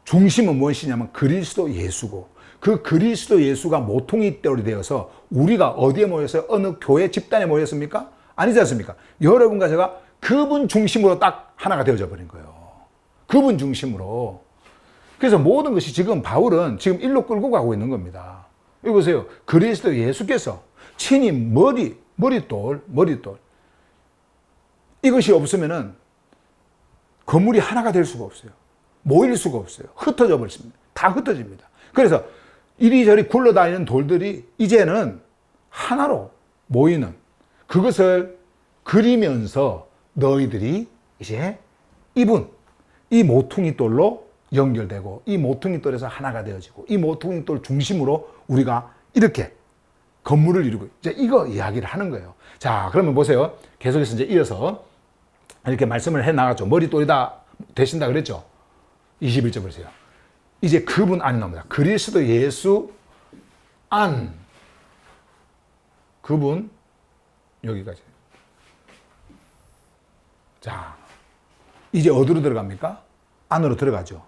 중심은 무엇이냐면 그리스도 예수고, 그 그리스도 예수가 모퉁이 돌이 되어서 우리가 어디에 모였어요? 어느 교회 집단에 모였습니까? 아니지 않습니까? 여러분과 제가 그분 중심으로 딱 하나가 되어져 버린 거예요. 그분 중심으로. 그래서 모든 것이 지금 바울은 지금 일로 끌고 가고 있는 겁니다. 여기 보세요. 그리스도 예수께서 친히 머릿돌. 이것이 없으면은 건물이 하나가 될 수가 없어요. 모일 수가 없어요. 흩어져 버립니다. 다 흩어집니다. 그래서 이리저리 굴러다니는 돌들이 이제는 하나로 모이는 그것을 그리면서 너희들이 이제 이 모퉁이 돌로 연결되고 이 모퉁이 돌에서 하나가 되어지고 이 모퉁이 돌 중심으로 우리가 이렇게 건물을 이루고 이제 이거 이야기를 하는 거예요. 자, 그러면 보세요. 계속해서 이제 이어서 이렇게 말씀을 해 나가죠. 머리돌이 다 되신다 그랬죠. 21절 보세요. 이제 그분 안에 나옵니다. 그리스도 예수 안. 그분 여기까지. 자, 이제 어디로 들어갑니까? 안으로 들어가죠.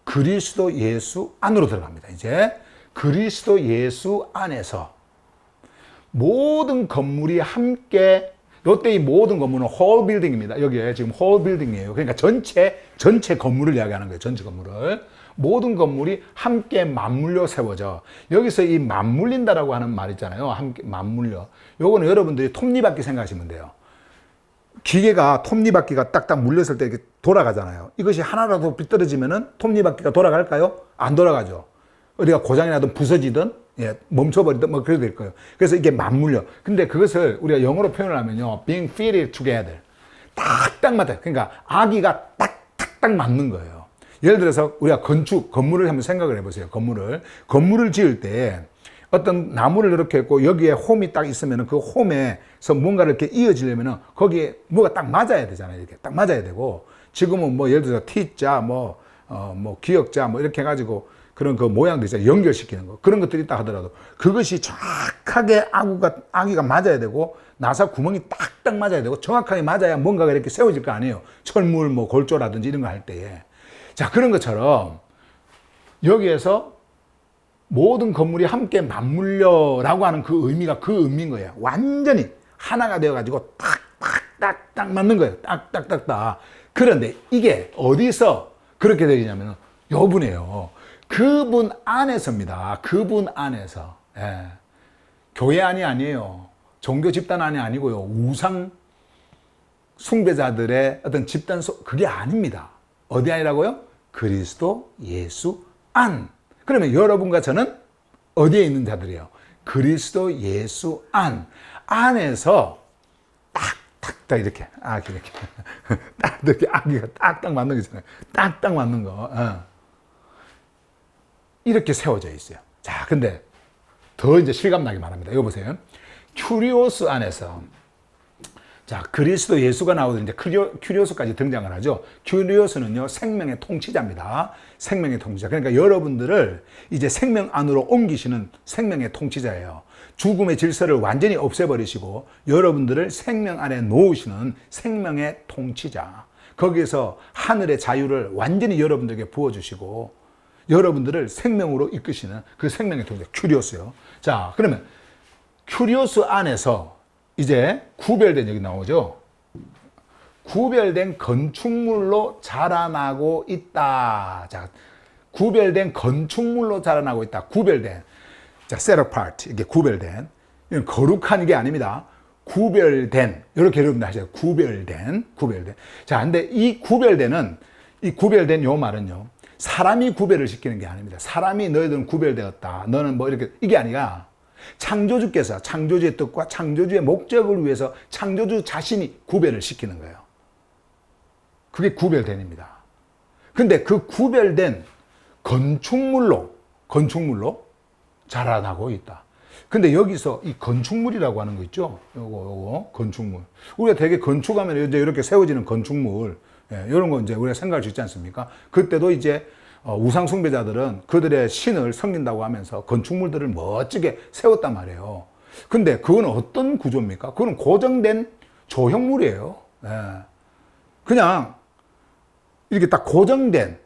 그리스도 예수 안으로 들어갑니다. 이제 그리스도 예수 안에서 모든 건물이 함께, 이때 이 모든 건물은 홀 빌딩입니다. 여기에 지금 홀 빌딩이에요. 그러니까 전체 건물을 이야기하는 거예요. 전체 건물을. 모든 건물이 함께 맞물려 세워져. 여기서 이 맞물린다라고 하는 말 있잖아요. 함께 맞물려. 요거는 여러분들이 톱니바퀴 생각하시면 돼요. 기계가 톱니바퀴가 딱딱 물렸을 때 이렇게 돌아가잖아요. 이것이 하나라도 삐뚤어지면은 톱니바퀴가 돌아갈까요? 안 돌아가죠. 어디가 고장이 나든 부서지든 멈춰버리든 뭐 그래도 될 거예요. 그래서 이게 맞물려. 근데 그것을 우리가 영어로 표현을 하면요. being fitted together. 딱딱 맞아요. 그러니까 아기가 딱딱 맞는 거예요. 예를 들어서 우리가 건물을 한번 생각을 해보세요. 건물을 지을 때 어떤 나무를 이렇게 했고 여기에 홈이 딱 있으면 그 홈에서 뭔가를 이렇게 이어지려면 거기에 뭐가 딱 맞아야 되잖아요. 이렇게 딱 맞아야 되고 지금은 뭐 예를 들어서 T자, 뭐 기역자 뭐 이렇게 해가지고 그런 그 모양도 있어요. 연결시키는 거. 그런 것들이 있다 하더라도 그것이 정확하게 아기가 맞아야 되고 나사 구멍이 딱딱 맞아야 되고 정확하게 맞아야 뭔가가 이렇게 세워질 거 아니에요. 철물 뭐 골조라든지 이런 거 할 때에. 자, 그런 것처럼 여기에서 모든 건물이 함께 맞물려라고 하는 그 의미가 그 의미인 거예요. 완전히 하나가 되어가지고 딱딱딱딱 맞는 거예요. 딱딱딱딱. 그런데 이게 어디서 그렇게 되냐면 요 분이에요. 그분 안에서입니다. 그분 안에서. 예. 교회 안이 아니에요. 종교 집단 안이 아니고요. 우상 숭배자들의 어떤 집단 그게 아닙니다. 어디 안이라고요? 그리스도 예수 안. 그러면 여러분과 저는 어디에 있는 자들이에요? 그리스도 예수 안에서 딱딱딱 이렇게 이렇게 딱 이렇게 아기가 딱딱 맞는 거잖아요. 딱딱 맞는 거. 이렇게 세워져 있어요. 자, 근데 더 이제 실감나게 말합니다. 이거 보세요. 큐리오스 안에서. 자, 그리스도 예수가 나오던 이제 큐리오스까지 등장을 하죠. 큐리오스는요, 생명의 통치자입니다. 생명의 통치자. 그러니까 여러분들을 이제 생명 안으로 옮기시는 생명의 통치자예요. 죽음의 질서를 완전히 없애버리시고 여러분들을 생명 안에 놓으시는 생명의 통치자. 거기에서 하늘의 자유를 완전히 여러분들에게 부어주시고 여러분들을 생명으로 이끄시는 그 생명의 통치자, 큐리오스요. 자, 그러면 큐리오스 안에서 이제 구별된 여기 나오죠. 구별된 건축물로 자라나고 있다. 자, 구별된 건축물로 자라나고 있다. 구별된. 자, set apart. 이게 구별된. 이건 거룩한 게 아닙니다. 구별된. 이렇게 여러분들 하셔요. 구별된. 자, 근데 이 구별된 요 말은요. 사람이 구별을 시키는 게 아닙니다. 사람이 너희들은 구별되었다. 너는 뭐 이렇게, 이게 아니라 창조주께서 창조주의 뜻과 창조주의 목적을 위해서 창조주 자신이 구별을 시키는 거예요. 그게 구별된입니다. 근데 그 구별된 건축물로 자라나고 있다. 근데 여기서 이 건축물이라고 하는 거 있죠? 요거 건축물. 우리가 되게 건축하면 이제 이렇게 세워지는 건축물, 이런 거 이제 우리가 생각할 수 있지 않습니까? 그때도 이제 우상 숭배자들은 그들의 신을 섬긴다고 하면서 건축물들을 멋지게 세웠단 말이에요. 근데 그건 어떤 구조입니까? 그건 고정된 조형물이에요. 그냥 이렇게 딱 고정된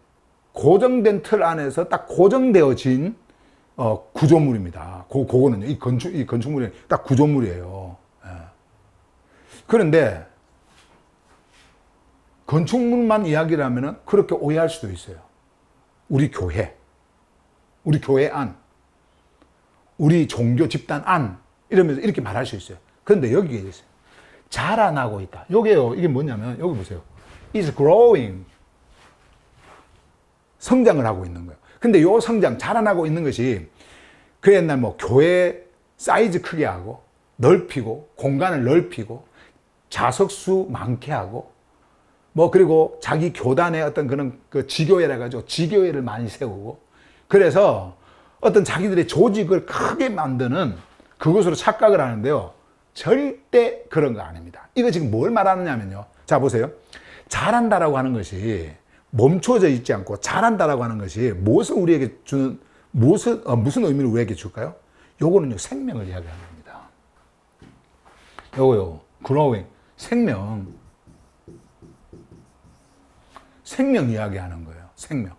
틀 안에서 딱 고정되어진 구조물입니다. 그거는요. 이 건축물이 딱 구조물이에요. 그런데 건축물만 이야기를 하면은 그렇게 오해할 수도 있어요. 우리 교회 안, 우리 종교 집단 안, 이러면서 이렇게 말할 수 있어요. 그런데 여기에 있어요. 자라나고 있다. 요게요, 이게 뭐냐면, 여기 보세요. is growing. 성장을 하고 있는 거예요. 근데 요 성장, 자라나고 있는 것이 그 옛날 뭐 교회 사이즈 크게 하고, 넓히고, 공간을 넓히고, 좌석수 많게 하고, 그리고 자기 교단의 어떤 그런 그 지교회라 가지고 지교회를 많이 세우고, 그래서 어떤 자기들의 조직을 크게 만드는 그것으로 착각을 하는데요. 절대 그런 거 아닙니다. 이거 지금 뭘 말하느냐면요. 자, 보세요. 잘한다라고 하는 것이 멈춰져 있지 않고, 잘한다라고 하는 것이 무엇을 우리에게 주는, 무슨 의미를 우리에게 줄까요? 요거는요, 생명을 이야기하는 겁니다. 요거요, growing, 생명 이야기하는 거예요. 생명.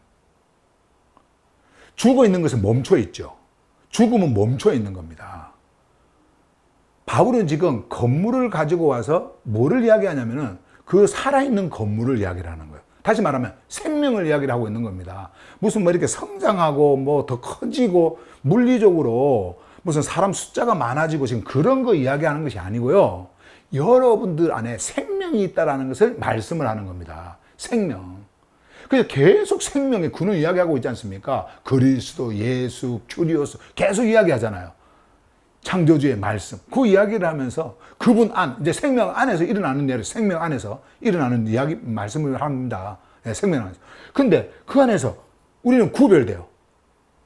죽어 있는 것은 멈춰 있죠. 죽음은 멈춰 있는 겁니다. 바울은 지금 건물을 가지고 와서 뭐를 이야기하냐면은 그 살아있는 건물을 이야기를 하는 거예요. 다시 말하면 생명을 이야기를 하고 있는 겁니다. 무슨 이렇게 성장하고 더 커지고 물리적으로 무슨 사람 숫자가 많아지고 지금 그런 거 이야기하는 것이 아니고요. 여러분들 안에 생명이 있다라는 것을 말씀을 하는 겁니다. 생명. 그래서 계속 생명의 근원 이야기하고 있지 않습니까? 그리스도, 예수, 큐리오스 계속 이야기하잖아요. 창조주의 말씀. 그 이야기를 하면서 그분 안, 이제 생명 안에서 일어나는 일을 생명 안에서 일어나는 이야기, 말씀을 합니다. 네, 생명 안에서. 근데 그 안에서 우리는 구별돼요.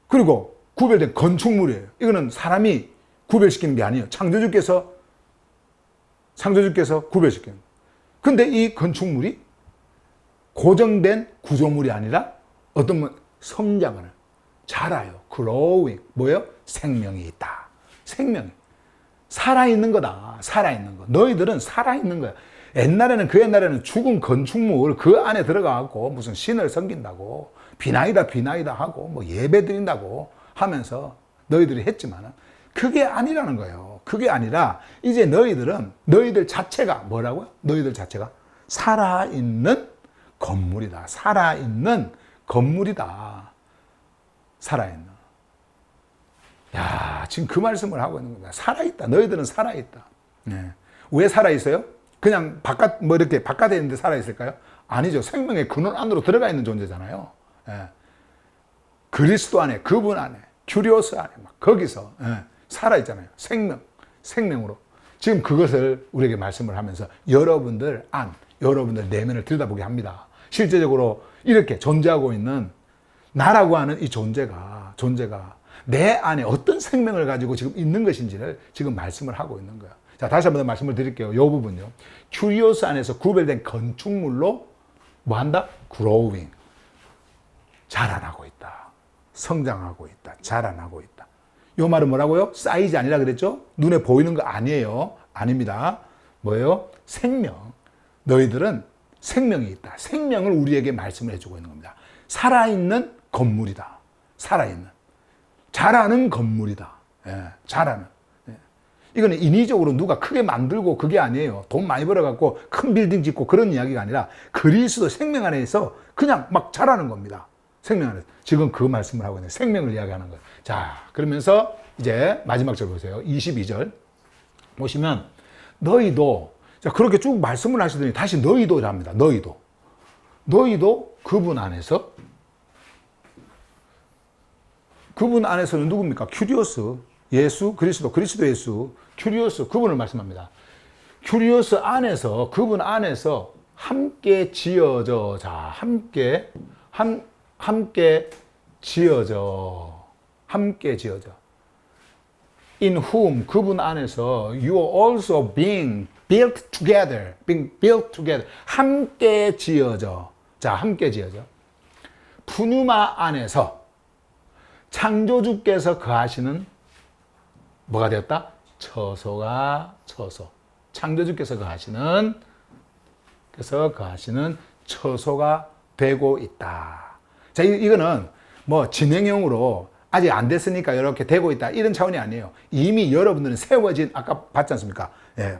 그리고 구별된 건축물이에요. 이거는 사람이 구별시키는 게 아니에요. 창조주께서 구별시키는. 근데 이 건축물이 고정된 구조물이 아니라 어떤 성장을, 자라요. growing. 뭐예요? 생명이 있다. 생명이. 살아있는 거다. 살아있는 거. 너희들은 살아있는 거야. 옛날에는 죽은 건축물 그 안에 들어가고 무슨 신을 섬긴다고 비나이다 하고 예배 드린다고 하면서 너희들이 했지만 그게 아니라는 거예요. 그게 아니라 이제 너희들 자체가 뭐라고요? 너희들 자체가 살아있는 건물이다. 살아있는 건물이다. 살아있는. 야, 지금 그 말씀을 하고 있는 겁니다. 살아있다. 너희들은 살아있다. 네. 왜 살아있어요? 그냥 이렇게 바깥에 있는데 살아있을까요? 아니죠. 생명의 근원 안으로 들어가 있는 존재잖아요. 네. 그리스도 안에, 그분 안에, 큐리오스 안에, 거기서 살아있잖아요. 생명으로. 지금 그것을 우리에게 말씀을 하면서 여러분들 내면을 들여다보게 합니다. 실제적으로 이렇게 존재하고 있는 나라고 하는 이 존재가 내 안에 어떤 생명을 가지고 지금 있는 것인지를 지금 말씀을 하고 있는 거예요. 자, 다시 한번 말씀을 드릴게요. 이 부분요. 큐리오스 안에서 구별된 건축물로 뭐 한다? growing. 자라나고 있다. 성장하고 있다. 자라나고 있다. 이 말은 뭐라고요? 사이즈 아니라 그랬죠? 눈에 보이는 거 아니에요. 아닙니다. 뭐예요? 생명. 너희들은 생명이 있다. 생명을 우리에게 말씀을 해주고 있는 겁니다. 살아있는 건물이다. 살아있는. 자라는 건물이다. 예, 자라는. 예. 이거는 인위적으로 누가 크게 만들고 그게 아니에요. 돈 많이 벌어갖고 큰 빌딩 짓고 그런 이야기가 아니라 그리스도 생명 안에서 그냥 막 자라는 겁니다. 생명 안에서. 지금 그 말씀을 하고 있는 생명을 이야기하는 거예요. 자, 그러면서 이제 마지막 절 보세요. 22절 보시면 너희도, 자, 그렇게 쭉 말씀을 하시더니 다시 너희도 합니다. 너희도 그분 안에서는 누굽니까? 큐리오스, 예수, 그리스도 예수, 큐리오스, 그분을 말씀합니다. 큐리오스 안에서, 그분 안에서 함께 지어져. 자, 함께 지어져. In whom, 그분 안에서 you are also being built together. 함께 지어져. 자, 함께 지어져. 푸뉴마 안에서 창조주께서 거하시는 뭐가 되었다? 처소. 창조주께서 거하시는 처소가 되고 있다. 자, 이거는 진행형으로 아직 안 됐으니까 이렇게 되고 있다. 이런 차원이 아니에요. 이미 여러분들은 세워진, 아까 봤지 않습니까? 예.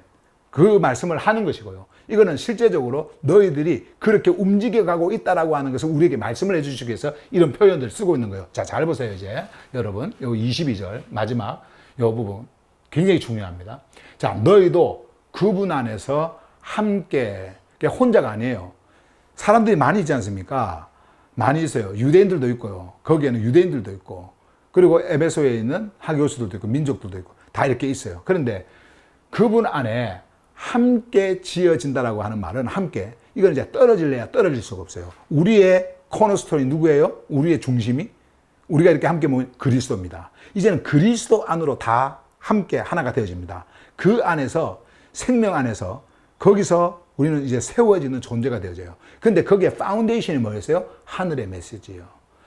그 말씀을 하는 것이고요. 이거는 실제적으로 너희들이 그렇게 움직여가고 있다라고 하는 것을 우리에게 말씀을 해주시기 위해서 이런 표현들을 쓰고 있는 거예요. 자, 잘 보세요, 이제. 여러분. 요 22절, 마지막 요 부분. 굉장히 중요합니다. 자, 너희도 그분 안에서 함께, 그러니까 혼자가 아니에요. 사람들이 많이 있지 않습니까? 많이 있어요. 유대인들도 있고요. 거기에는 유대인들도 있고, 그리고 에베소에 있는 하교수들도 있고, 민족들도 있고, 다 이렇게 있어요. 그런데 그분 안에 함께 지어진다라고 하는 말은 함께, 이건 이제 떨어질래야 떨어질 수가 없어요. 우리의 코너스톤이 누구예요? 우리의 중심이 우리가 이렇게 함께 모인 그리스도입니다. 이제는 그리스도 안으로 다 함께 하나가 되어집니다. 그 안에서 생명 안에서 거기서 우리는 이제 세워지는 존재가 되어져요. 근데 거기에 파운데이션이 뭐였어요? 하늘의 메시지예요.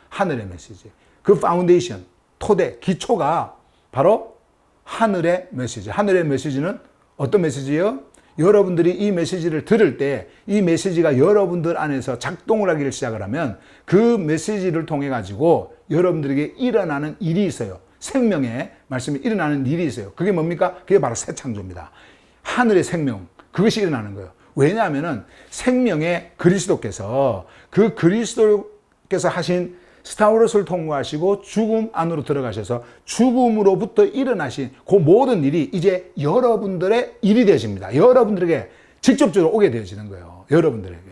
하늘의 메시지. 그 파운데이션, 토대, 기초가 바로 하늘의 메시지. 하늘의 메시지는 어떤 메시지예요? 여러분들이 이 메시지를 들을 때 이 메시지가 여러분들 안에서 작동을 하기를 시작을 하면 그 메시지를 통해 가지고 여러분들에게 일어나는 일이 있어요. 생명의 말씀이 일어나는 일이 있어요. 그게 뭡니까? 그게 바로 새 창조입니다. 하늘의 생명, 그것이 일어나는 거예요. 왜냐하면 생명의 그리스도께서 그 그리스도께서 하신 스타워롯을 통과하시고 죽음 안으로 들어가셔서 죽음으로부터 일어나신 그 모든 일이 이제 여러분들의 일이 되어집니다. 여러분들에게 직접적으로 오게 되어지는 거예요. 여러분들에게.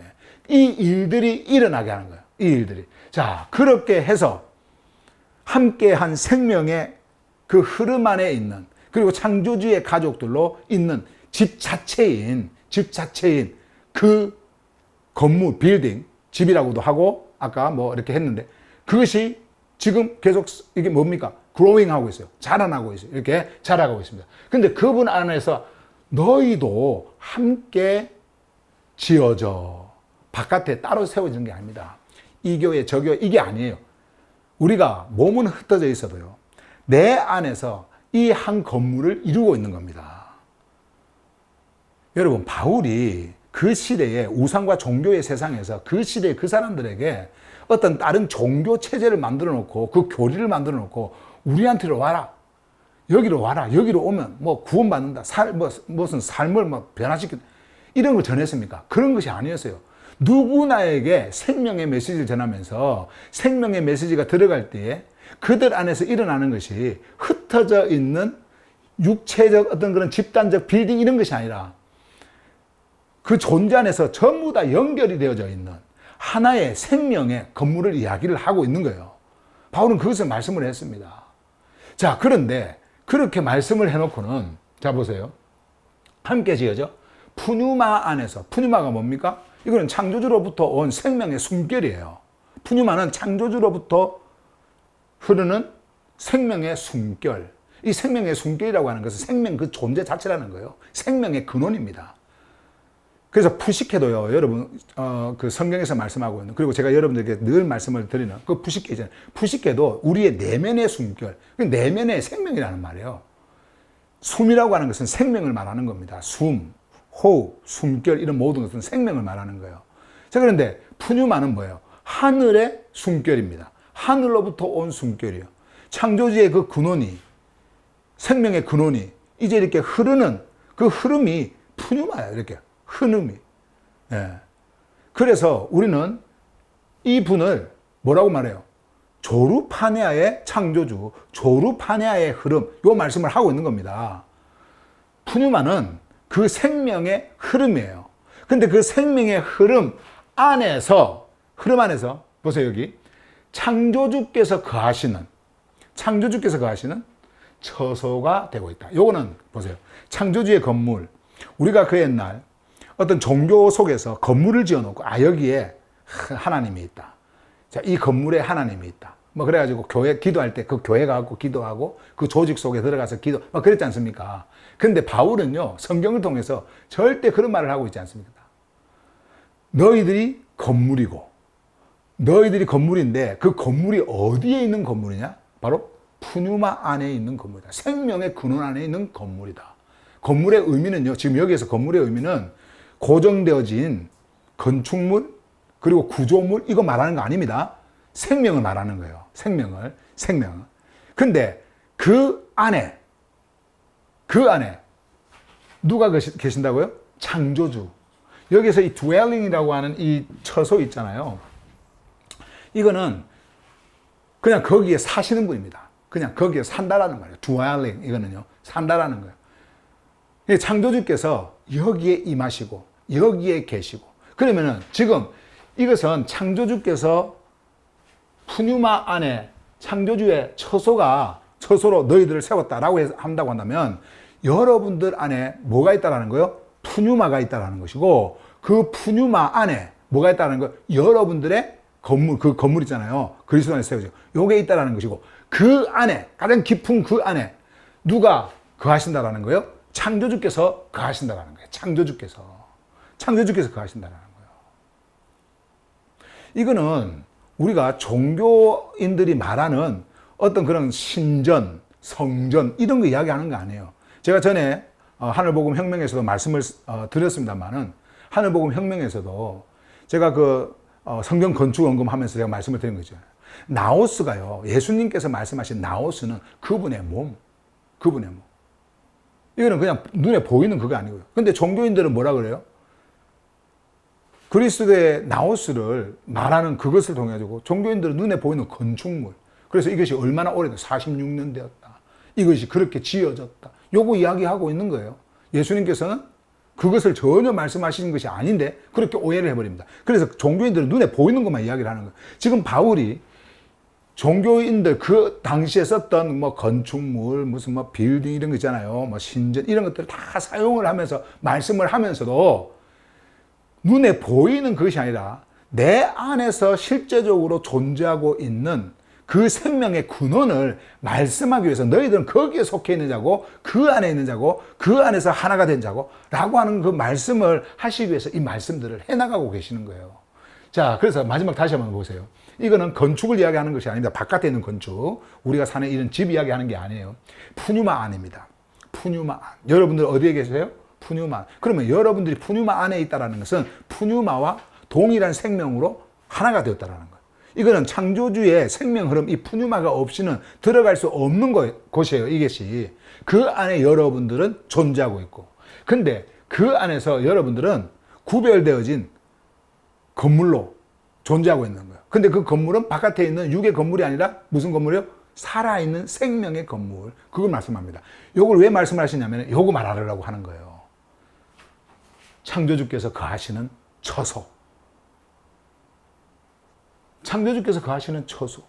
이 일들이 일어나게 하는 거예요. 이 일들이. 자, 그렇게 해서 함께한 생명의 그 흐름 안에 있는, 그리고 창조주의 가족들로 있는 집 자체인 그 건물, 빌딩, 집이라고도 하고 아까 뭐 이렇게 했는데 그것이 지금 계속 이게 뭡니까? growing 하고 있어요. 자라나고 있어요. 이렇게 자라고 있습니다. 근데 그분 안에서 너희도 함께 지어져. 바깥에 따로 세워지는 게 아닙니다. 이 교회, 저 교회, 이게 아니에요. 우리가 몸은 흩어져 있어도요. 내 안에서 이 한 건물을 이루고 있는 겁니다. 여러분, 바울이 그 시대에 우상과 종교의 세상에서 그 시대에 그 사람들에게 어떤 다른 종교 체제를 만들어 놓고 그 교리를 만들어 놓고 우리한테로 와라. 여기로 와라. 여기로 오면 뭐 구원받는다. 무슨 삶을 뭐 변화시킨다. 이런 걸 전했습니까? 그런 것이 아니었어요. 누구나에게 생명의 메시지를 전하면서 생명의 메시지가 들어갈 때에 그들 안에서 일어나는 것이 흩어져 있는 육체적 어떤 그런 집단적 빌딩 이런 것이 아니라 그 존재 안에서 전부 다 연결이 되어져 있는 하나의 생명의 건물을 이야기를 하고 있는 거예요. 바울은 그것을 말씀을 했습니다. 자, 그런데 그렇게 말씀을 해놓고는 자 보세요. 함께 지어져 푸뉴마 안에서, 푸뉴마가 뭡니까? 이거는 창조주로부터 온 생명의 숨결이에요. 푸뉴마는 창조주로부터 흐르는 생명의 숨결. 이 생명의 숨결이라고 하는 것은 생명 그 존재 자체라는 거예요. 생명의 근원입니다. 그래서 푸시케도요, 여러분, 그 성경에서 말씀하고 있는, 그리고 제가 여러분들에게 늘 말씀을 드리는 그 푸시케 있잖아요. 푸시케도 우리의 내면의 숨결, 그 내면의 생명이라는 말이에요. 숨이라고 하는 것은 생명을 말하는 겁니다. 숨, 호흡, 숨결, 이런 모든 것은 생명을 말하는 거예요. 자, 그런데 푸뉴마는 뭐예요? 하늘의 숨결입니다. 하늘로부터 온 숨결이요. 창조주의 그 근원이, 생명의 근원이 이제 이렇게 흐르는 그 흐름이 푸뉴마예요. 이렇게. 흐름이. 예. 그래서 우리는 이 분을 뭐라고 말해요? 조르파네아의 창조주, 조르파네아의 흐름, 이 말씀을 하고 있는 겁니다. 푸뉴마는 그 생명의 흐름이에요. 근데 그 생명의 흐름 안에서, 보세요, 여기. 창조주께서 거하시는 처소가 되고 있다. 요거는 보세요. 창조주의 건물. 우리가 그 옛날 어떤 종교 속에서 건물을 지어놓고, 여기에 하나님이 있다. 자, 이 건물에 하나님이 있다. 뭐, 그래가지고 교회 기도할 때 그 교회 가고 기도하고 그 조직 속에 들어가서 기도, 뭐, 그랬지 않습니까? 근데 바울은요, 성경을 통해서 절대 그런 말을 하고 있지 않습니까? 너희들이 건물인데 그 건물이 어디에 있는 건물이냐? 바로 푸뉴마 안에 있는 건물이다. 생명의 근원 안에 있는 건물이다. 건물의 의미는요, 지금 여기에서 건물의 의미는 고정되어진 건축물, 그리고 구조물, 이거 말하는 거 아닙니다. 생명을 말하는 거예요. 생명을. 근데 그 안에 누가 계신다고요? 창조주. 여기서 이 dwelling이라고 하는 이 처소 있잖아요. 이거는 그냥 거기에 사시는 분입니다. 그냥 거기에 산다라는 말이에요. dwelling, 이거는요, 산다라는 거예요. 창조주께서 여기에 임하시고 여기에 계시고, 그러면은 지금 이것은 창조주께서 푸뉴마 안에 창조주의 처소로 너희들을 세웠다라고 한다고 한다면 여러분들 안에 뭐가 있다라는 거예요? 푸뉴마가 있다는 것이고, 그 푸뉴마 안에 뭐가 있다는 거, 여러분들의 건물, 그 건물 있잖아요. 그리스도 안에 세워져. 요게 있다는 것이고, 그 안에, 가장 깊은 그 안에 누가 거하신다라는 거예요? 창조주께서 거하신다라는 거예요. 창조주께서 거하신다라는 거예요. 이거는 우리가 종교인들이 말하는 어떤 그런 신전, 성전 이런 거 이야기하는 거 아니에요. 제가 전에 하늘복음 혁명에서도 말씀을 드렸습니다만은, 하늘복음 혁명에서도 제가 그 성경 건축 언급하면서 제가 말씀을 드린 거죠. 나오스가요, 예수님께서 말씀하신 나오스는 그분의 몸. 이거는 그냥 눈에 보이는 그거 아니고요. 근데 종교인들은 뭐라 그래요? 그리스도의 나오스를 말하는 그것을 통해 가지고 종교인들은 눈에 보이는 건축물. 그래서 이것이 얼마나 오래됐다. 46년 되었다. 이것이 그렇게 지어졌다. 요거 이야기하고 있는 거예요. 예수님께서는 그것을 전혀 말씀하시는 것이 아닌데 그렇게 오해를 해버립니다. 그래서 종교인들은 눈에 보이는 것만 이야기를 하는 거예요. 지금 바울이 종교인들 그 당시에 썼던 뭐 건축물, 무슨 뭐 빌딩 이런 거 있잖아요. 뭐 신전 이런 것들을 다 사용을 하면서 말씀을 하면서도 눈에 보이는 것이 아니라 내 안에서 실제적으로 존재하고 있는 그 생명의 근원을 말씀하기 위해서 너희들은 거기에 속해 있는 자고 그 안에 있는 자고 그 안에서 하나가 된 자고 라고 하는 그 말씀을 하시기 위해서 이 말씀들을 해나가고 계시는 거예요. 자, 그래서 마지막 다시 한번 보세요. 이거는 건축을 이야기하는 것이 아닙니다. 바깥에 있는 건축, 우리가 사는 이런 집 이야기하는 게 아니에요. 푸뉴마 안입니다. 푸뉴마 안. 여러분들 어디에 계세요? 푸뉴마 안. 그러면 여러분들이 푸뉴마 안에 있다는 것은 푸뉴마와 동일한 생명으로 하나가 되었다는 거예요. 이거는 창조주의 생명 흐름, 이 푸뉴마가 없이는 들어갈 수 없는 곳이에요. 이것이. 그 안에 여러분들은 존재하고 있고. 근데 그 안에서 여러분들은 구별되어진 건물로 존재하고 있는 거예요. 근데 그 건물은 바깥에 있는 육의 건물이 아니라 무슨 건물이요? 살아있는 생명의 건물. 그걸 말씀합니다. 요걸 왜 말씀하시냐면 요거 말하려고 하는 거예요. 창조주께서 거하시는 처소. 창조주께서 거하시는 처소.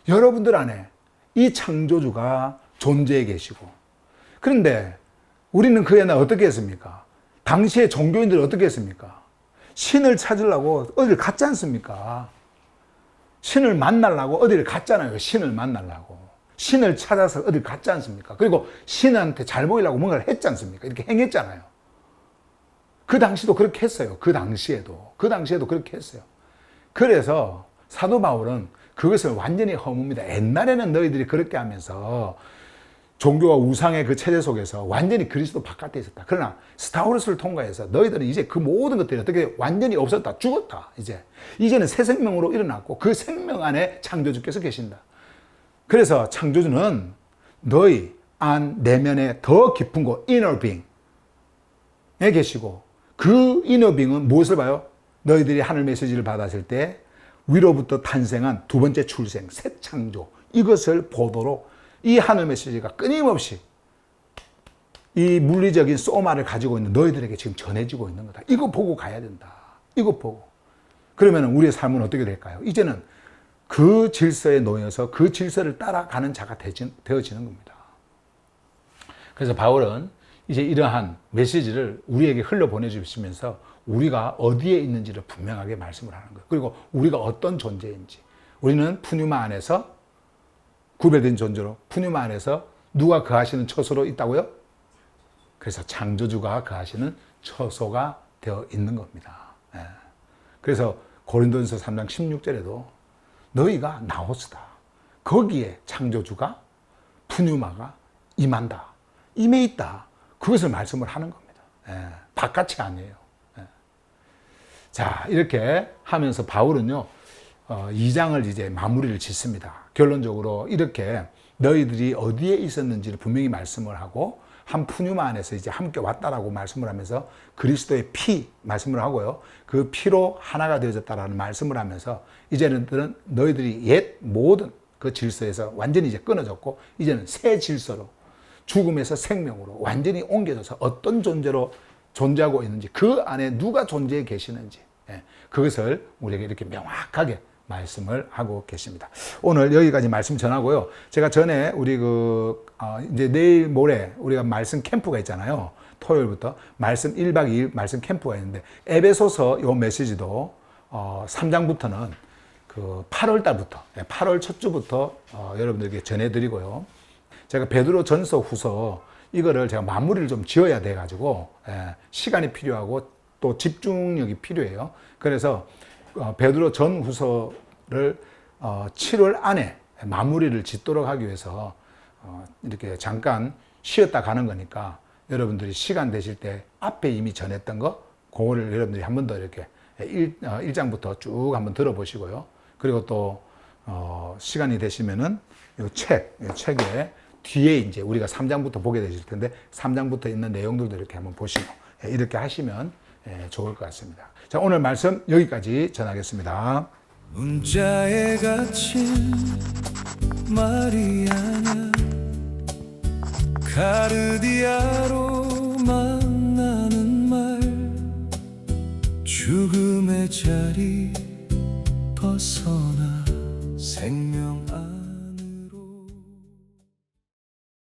여러분들 안에 이 창조주가 존재해 계시고. 그런데 우리는 그 옛날 어떻게 했습니까? 당시에 종교인들이 어떻게 했습니까? 신을 찾으려고 어디를 갔지 않습니까? 신을 만나려고 어디를 갔잖아요. 신을 만나려고. 신을 찾아서 어디를 갔지 않습니까? 그리고 신한테 잘 보이려고 뭔가를 했지 않습니까? 이렇게 행했잖아요. 그 당시도 그렇게 했어요. 그 당시에도 그렇게 했어요. 그래서 사도 바울은 그것을 완전히 허뭅니다. 옛날에는 너희들이 그렇게 하면서 종교와 우상의 그 체제 속에서 완전히 그리스도 바깥에 있었다. 그러나 스타우루스를 통과해서 너희들은 이제 그 모든 것들이 어떻게 완전히 없었다. 죽었다. 이제는 새 생명으로 일어났고 그 생명 안에 창조주께서 계신다. 그래서 창조주는 너희 안 내면에 더 깊은 곳 inner being에 계시고 그 inner being은 무엇을 봐요? 너희들이 하늘 메시지를 받았을 때 위로부터 탄생한 두 번째 출생, 새 창조 이것을 보도록 이 하늘 메시지가 끊임없이 이 물리적인 소마를 가지고 있는 너희들에게 지금 전해지고 있는 거다. 이거 보고 가야 된다. 이거 보고. 그러면 우리의 삶은 어떻게 될까요? 이제는 그 질서에 놓여서 그 질서를 따라가는 자가 되어지는 겁니다. 그래서 바울은 이제 이러한 메시지를 우리에게 흘려보내주시면서 우리가 어디에 있는지를 분명하게 말씀을 하는 거예요. 그리고 우리가 어떤 존재인지. 우리는 푸뉴마 안에서 구별된 존재로 푸뉴마 안에서 누가 거하시는 처소로 있다고요? 그래서 창조주가 거하시는 처소가 되어 있는 겁니다. 그래서 고린도전서 3장 16절에도 너희가 나오스다. 거기에 창조주가 푸뉴마가 임한다. 임해 있다. 그것을 말씀을 하는 겁니다. 바깥이 아니에요. 자, 이렇게 하면서 바울은요, 2장을 이제 마무리를 짓습니다. 결론적으로 이렇게 너희들이 어디에 있었는지를 분명히 말씀을 하고 한 푸뉴마 안에서 이제 함께 왔다라고 말씀을 하면서 그리스도의 피 말씀을 하고요. 그 피로 하나가 되어졌다라는 말씀을 하면서 이제는 너희들이 옛 모든 그 질서에서 완전히 이제 끊어졌고 이제는 새 질서로 죽음에서 생명으로 완전히 옮겨져서 어떤 존재로 존재하고 있는지 그 안에 누가 존재해 계시는지 그것을 우리에게 이렇게 명확하게 말씀을 하고 계십니다. 오늘 여기까지 말씀 전하고요. 제가 전에 우리 이제 내일 모레 우리가 말씀 캠프가 있잖아요. 토요일부터 말씀 1박 2일 말씀 캠프가 있는데 에베소서 요 메시지도 3장부터는 그 8월 달부터 8월 첫 주부터 여러분들에게 전해드리고요. 제가 베드로 전서 후서 이거를 제가 마무리를 좀 지어야 돼 가지고 시간이 필요하고 또 집중력이 필요해요. 그래서 베드로 전 후서를 7월 안에 마무리를 짓도록 하기 위해서 이렇게 잠깐 쉬었다 가는 거니까 여러분들이 시간 되실 때 앞에 이미 전했던 거 그거를 여러분들이 한 번 더 이렇게 1장부터 쭉 한번 들어보시고요. 그리고 또 시간이 되시면은 이 책에 뒤에 이제 우리가 3장부터 보게 되실 텐데 3장부터 있는 내용들도 이렇게 한번 보시고 이렇게 하시면 좋을 것 같습니다. 자, 오늘 말씀 여기까지 전하겠습니다. 문자에 갇힌 마리아냐 가르디아로 만나는 말 죽음의 자리 벗어나 생명